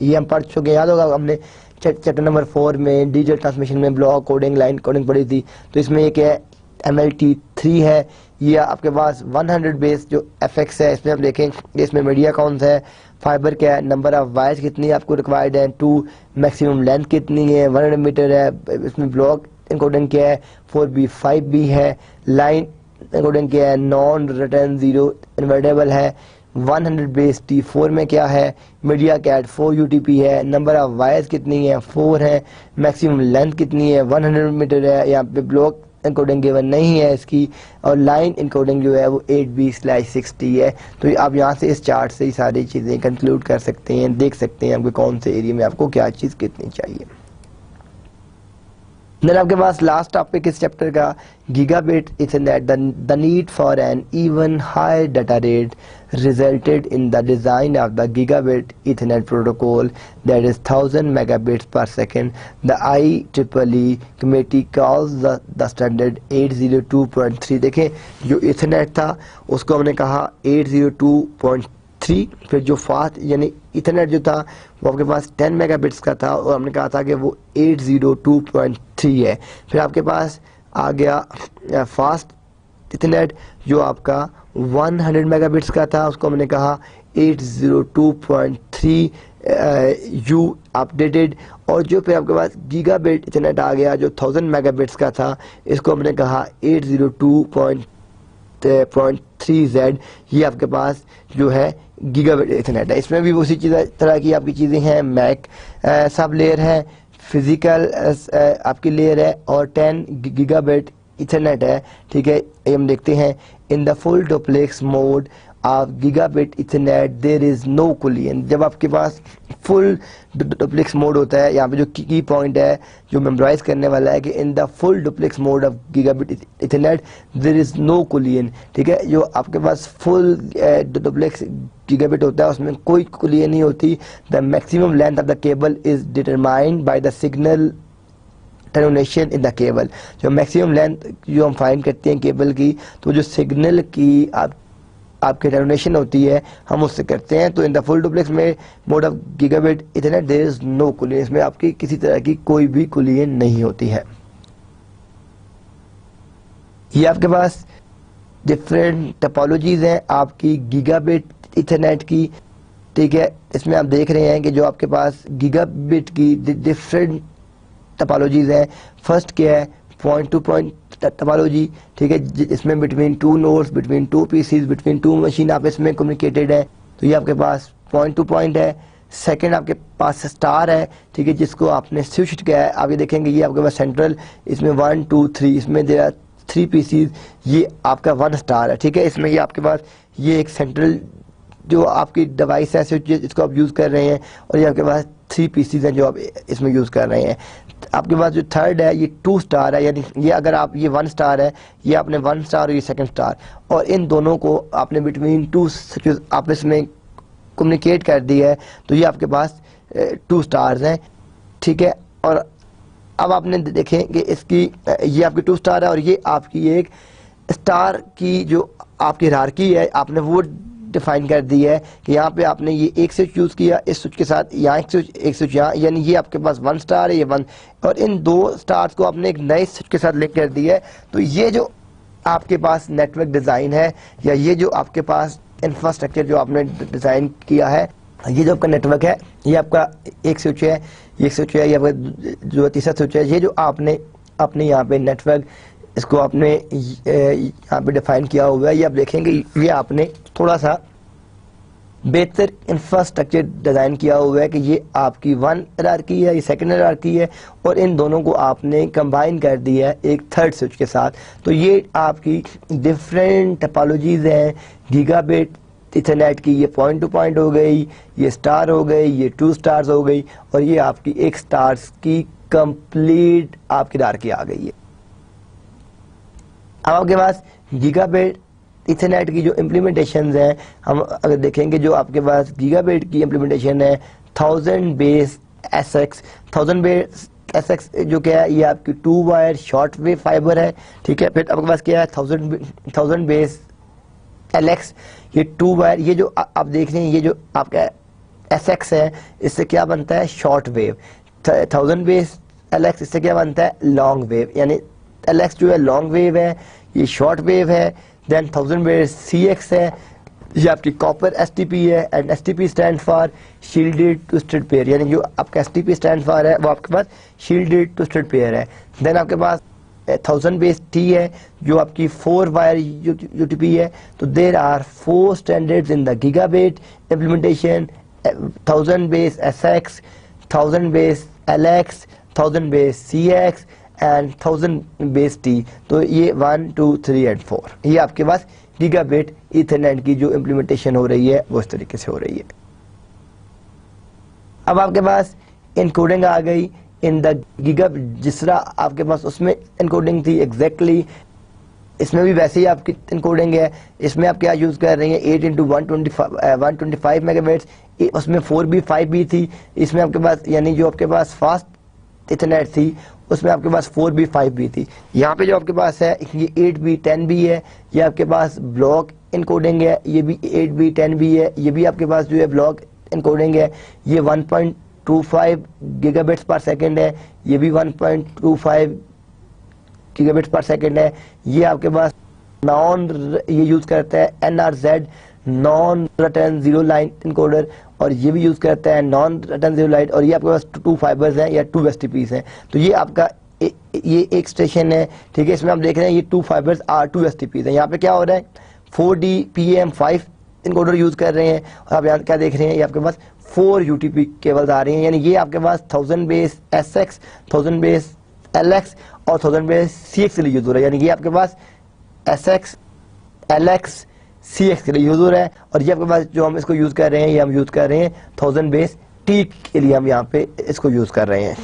Speaker 1: ये हम पढ़ चुके, याद होगा हमने चैप्टर नंबर 4 में डिजिटल ट्रांसमिशन में ब्लॉक कोडिंग, लाइन कोडिंग पढ़ी थी। तो इसमें एक है MLT3 है। ये आपके पास 100 बेस जो FX है, इसमें आप देखें इसमें मीडिया कौन सा है, फाइबर क्या है, नंबर ऑफ वायर्स कितनी आपको रिक्वायर्ड है, 2 मैक्सिमम लेंथ कितनी है, 100 मीटर है। इसमें ब्लॉक इनकोडिंग क्या है, 4B5 भी है। लाइन इनकोडिंग क्या है, नॉन रिटर्न जीरो इन्वर्टेबल है। 100 बेस T4 में क्या है, मीडिया कैट 4 UTP है। नंबर ऑफ वायर्स कितनी है, 4 है। मैक्सिमम लेंथ कितनी है, 100 मीटर है। यहाँ पे ब्लॉक इनकोडिंग गिवन नहीं है इसकी, और लाइन इनकोडिंग जो है वो 8b/60 है। तो आप यहाँ से इस चार्ट से ही सारी चीज़ें कंक्लूड कर सकते हैं, देख सकते हैं आपको कौन से एरिया में आपको क्या चीज़ कितनी चाहिए। देन आपके पास लास्ट टॉपिक इस चैप्टर का gigabit ethernet, the need for an even high data rate resulted in the design of the gigabit Ethernet protocol, that is 1000 megabits per second. The IEEE committee calls the standard 802.3। देखें जो इथरनेट था उसको हमने कहा 802.3, फिर जो फास्ट यानी इथरनेट जो था वो आपके पास 10 मेगाबिट्स का था और हमने कहा था कि वो 802.3 है। फिर आपके पास आ गया फास्ट इथरनेट जो आपका 100 मेगाबिट्स का था, उसको हमने कहा 802.3 यू अपडेटेड। और जो फिर आपके पास गीगाबिट इथरनेट आ गया जो 1000 मेगाबिट्स का था, इसको हमने कहा 802.3Z। ये आपके पास जो है गीगाबिट इथरनेट है। इसमें भी उसी तरह की आपकी चीज़ें हैं, मैक सब लेयर है, फिजिकल आपकी लेयर है और 10 गीगाबिट इथरनेट है। ठीक है, ये हम देखते हैं in the full duplex mode of gigabit ethernet there is no collision. जब आपके पास फुल डुप्लेक्स मोड होता है, यहाँ पे जो की पॉइंट है जो मेमोराइज करने वाला है कि in the full duplex mode of gigabit ethernet there is no collision. ठीक है, जो आपके पास फुल डुप्लेक्स गीगाबिट होता है उसमें कोई कोलिजन नहीं होती। The maximum length of the cable is determined by the signal termination in the cable. जो मैक्सिमम लेंथ जो हम फाइंड करते हैं केबल की, तो जो सिग्नल की आपकी टर्मिनेशन होती है हम उससे करते हैं। तो इन द फुल डुप्लेक्स में mode of gigabit ethernet there is no collision, इसमें आपकी किसी तरह की कोई भी कोलिजन नहीं होती है। ये आपके पास डिफरेंट टोपोलॉजीज हैं आपकी गीगाबिट इथरनेट की। ठीक है, इसमें आप देख रहे हैं कि जो आपके पास गीगाबिट की डिफरेंट टोपोलॉजीज हैं। फर्स्ट क्या है, पॉइंट टू पॉइंट टोपोलॉजी। ठीक है, इसमें between two nodes, between two PCs, between two machine आपस में कम्युनिकेटेड है, तो ये आपके पास पॉइंट टू पॉइंट है। सेकंड आपके पास स्टार है, ठीक है, जिसको आपने स्विच किया है। आप ये देखेंगे ये आपके पास सेंट्रल, इसमें 1 2 3, इसमें देयर आर 3 पीसीज, ये आपका 1 स्टार है। ठीक है, इसमें ये आपके पास ये एक सेंट्रल जो आपकी डिवाइस है स्विच जिसको आप यूज़ कर रहे हैं, और ये आपके पास 3 पीसीज हैं जो आप इसमें यूज़ कर रहे हैं। आपके पास जो थर्ड है ये 2 स्टार है, यानी ये अगर आप ये 1 स्टार है, ये आपने 1 स्टार और ये 2nd स्टार, और इन दोनों को आपने बिटवीन 2 स्विचेस आपस में कम्युनिकेट कर दिया है, तो ये आपके पास 2 स्टार्स हैं। ठीक है, और अब आपने देखें कि इसकी ये आपकी 2 स्टार है और ये आपकी एक स्टार की जो आपकी हायरार्की है आपने वो डिफाइन कर दी है कि यहाँ पे आपने ये एक स्विच यूज़ किया, इस स्विच के साथ यहाँ एक स्विच यहाँ, यानी ये आपके पास 1 स्टार है, ये 1, और इन 2 स्टार्स को आपने एक नए स्विच के साथ लिंक कर दिया है। तो ये जो आपके पास नेटवर्क डिज़ाइन है या ये जो आपके पास इंफ्रास्ट्रक्चर जो आपने डिज़ाइन किया है, ये जो आपका नेटवर्क है, ये आपका एक स्विच है, ये स्विच है, ये आपका जो तीसरा स्विच है, ये जो आपने अपने यहाँ पे नेटवर्क इसको आपने यहाँ पे डिफाइन किया हुआ है। ये आप देखेंगे ये आपने थोड़ा सा बेहतर इंफ्रास्ट्रक्चर डिज़ाइन किया हुआ है कि ये आपकी 1 हायरार्की है, ये 2nd हायरार्की है, और इन दोनों को आपने कंबाइन कर दिया है एक 3rd स्विच के साथ। तो ये आपकी डिफरेंट टोपोलॉजीज हैं गीगाबिट इथरनेट की। ये पॉइंट टू पॉइंट हो गई, ये स्टार हो गई, ये 2 स्टार्स हो गई, और ये आपकी 1 स्टार्स की कंप्लीट आपकी हायरार्की आ गई है। अब आपके पास गीगाबिट इथरनेट की जो इम्प्लीमेंटेशन हैं, हम अगर देखेंगे जो आपके पास गीगाबिट की इम्प्लीमेंटेशन है 1000 बेस SX, 1000 बेस SX जो क्या है, ये आपकी 2 वायर शॉर्ट वेव फाइबर है। ठीक है, फिर आपके पास क्या है 1000 बेस LX, ये 2 वायर, ये जो आप देख रहे हैं ये जो आपका SX है इससे क्या बनता है शॉर्ट वेव। 1000 बेस LX इससे क्या बनता है लॉन्ग वेव, यानी LX जो है लॉन्ग वेव है, ये शॉर्ट वेव है। देन 1000 बेस CX है, ये आपकी कॉपर STP है, and STP stand for shielded twisted pair, यानी जो आपका STP स्टैंड फॉर है वो आपके पास शील्डेड ट्विस्टेड पेयर है। देन आपके पास 1000 बेस T है जो आपकी 4 वायर UTP है। तो there are 4 standards in the gigabit implementation, 1000 base SX, 1000 base LX, 1000 base CX and 1000 base T, तो ये 1 2 3 एंड 4, ये आपके पास गीगाबिट ईथरनेट की जो इम्प्लीमेंटेशन हो रही है वो इस तरीके से हो रही है। अब आपके पास इनकोडिंग आ गई इन द गीगा, जिस तरह आपके पास उसमें इनकोडिंग थी एग्जैक्टली इसमें भी वैसे ही आपकी इनकोडिंग है। इसमें आप क्या यूज कर रही हैं 8 इंटू 125 मेगाबिट्स, उसमें 4B 5B थी। इसमें आपके पास यानी जो आपके पास फास्ट इथरनेट थी उसमें आपके पास 4B 5B थी। यहाँ पे जो आपके पास है ये 8B 10B है, ये आपके पास ब्लॉक इनकोडिंग है, ये भी 8B 10B है, ये भी आपके पास जो है ब्लॉक इनकोडिंग है, ये 1.25 गीगाबिट्स पर सेकंड है, ये भी 1.25 गीगाबिट्स पर सेकंड है। ये आपके पास ये यूज करता है NRZ non return zero line encoder, और ये भी यूज करता है नॉन रिटर्न जीरो लाइन, और ये आपके पास 2 फाइबर्स हैं या 2 STPs हैं। तो ये आपका ये एक स्टेशन है, ठीक है। इसमें आप देख रहे हैं ये 2 फाइबर्स और 2 STPs हैं। यहाँ पे क्या हो रहा है 4D PAM5 इनकोडर यूज कर रहे हैं, और आप यहाँ क्या देख रहे हैं ये आपके पास 4 UTP केबल्स आ रही हैं, यानी ये आपके पास 1000 बेस SX 1000 बेस LX और 1000 बेस CX के लिए यूज हो रहा है, यानी ये आपके पास SX LX CX के लिए यूज हो रहा है। और ये आपके पास जो हम इसको यूज कर रहे हैं ये हम यूज कर रहे हैं 1000 बेस T के लिए, हम यहाँ पे इसको यूज कर रहे हैं।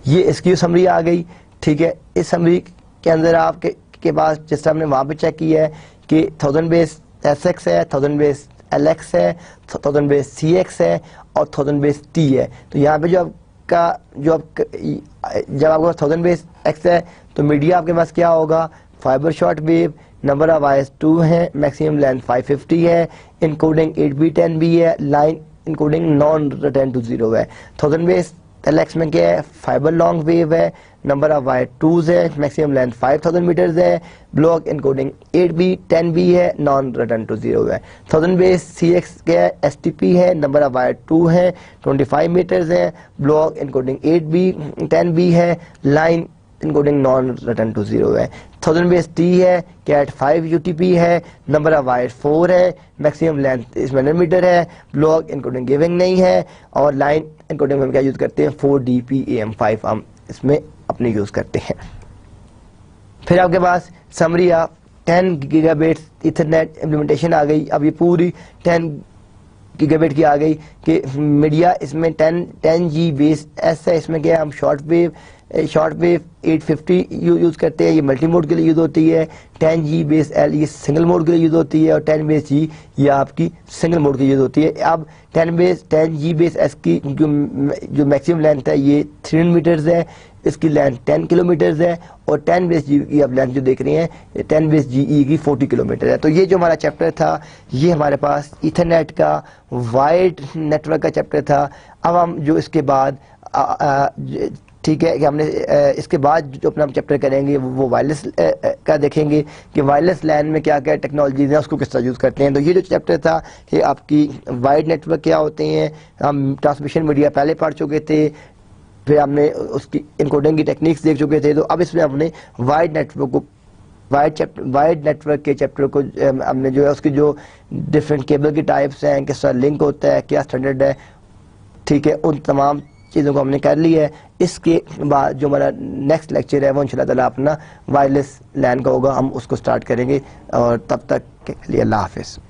Speaker 1: ये इसकी समरी आ गई, ठीक है। इस समरी के अंदर आपके पास जिस तरह हमने वहां पे चेक किया है कि 1000 बेस SX है, 1000 बेस LX है, 1000 बेस CX है और 1000 बेस T है। तो यहाँ पे जब आपके पास 1000 बेस X है तो मीडिया आपके पास क्या होगा fibre short wave, number of wires 2 है, मैक्सिमम लेंथ 550 है, इनकोडिंग 8B 10B है, line encoding non return to zero है। 1000 बेस LX में क्या है फाइबर लॉन्ग वेव है, नंबर ऑफ वायर 2 है, मैक्सिमम लेंथ 5000 मीटर्स है, ब्लॉक इनकोडिंग 8B 10B है, नॉन रिटर्न टू जीरो है। 1000 बेस CX क्या है STP है, नंबर ऑफ वायर 2 है, 25 मीटर्स है, ब्लॉक इनकोडिंग 8B 10B है, line encoding non return to zero है। 1000 बेस T है, कैट 5 UTP है, नंबर ऑफ वायर 4 है, मैक्सिमम लेंथ इसमें 100 मीटर है, ब्लॉक इनकोडिंग गिविंग नहीं है, और लाइन इनकोडिंग में क्या यूज करते हैं 4D PAM5 हम इसमें अपने यूज करते हैं। फिर आपके पास summary of 10 gigabits Ethernet implementation आ गई। अब ये पूरी 10 गीगाबिट की आ गई कि मीडिया इसमें 10G बेस S है, इसमें क्या है हम शॉर्ट वेव 850 यूज करते हैं, ये मल्टी मोड के लिए यूज होती है। 10G बेस L ये सिंगल मोड के लिए यूज होती है, और 10 बेस G ये आपकी सिंगल मोड के लिए यूज होती है। अब 10G बेस S की जो मैक्सिमम लेंथ है ये 300 मीटर्स है, इसकी लेंथ 10 किलोमीटर्स है, और 10 बेस G की आप लेंथ जो देख रही हैं 10 बेस GE की 40 किलोमीटर है। तो ये जो हमारा चैप्टर था ये हमारे पास ईथरनेट का वाइड नेटवर्क का चैप्टर था। अब हम जो इसके बाद ठीक है कि हमने इसके बाद जो अपना चैप्टर करेंगे वो वायरलेस का देखेंगे कि वायरलेस लैन में क्या क्या टेक्नोलॉजीज हैं उसको किस तरह यूज़ करते हैं। तो ये जो चैप्टर था कि आपकी वाइड नेटवर्क क्या होते हैं, हम ट्रांसमिशन मीडिया पहले पढ़ चुके थे, फिर हमने उसकी इनकोडिंग की टेक्निक्स देख चुके थे। तो अब इसमें हमने वाइड नेटवर्क को वाइड नेटवर्क के चैप्टर को हमने जो है उसकी जो डिफरेंट केबल की टाइप्स हैं, किस तरह लिंक होता है, क्या स्टैंडर्ड है, ठीक है, उन तमाम चीज़ों को हमने कर लिया है। इसके बाद जो हमारा नेक्स्ट लेक्चर है वो इंशाल्लाह ताला अपना वायरलेस लैन का होगा, हम उसको स्टार्ट करेंगे। और तब तक के लिए अल्लाह हाफिज़।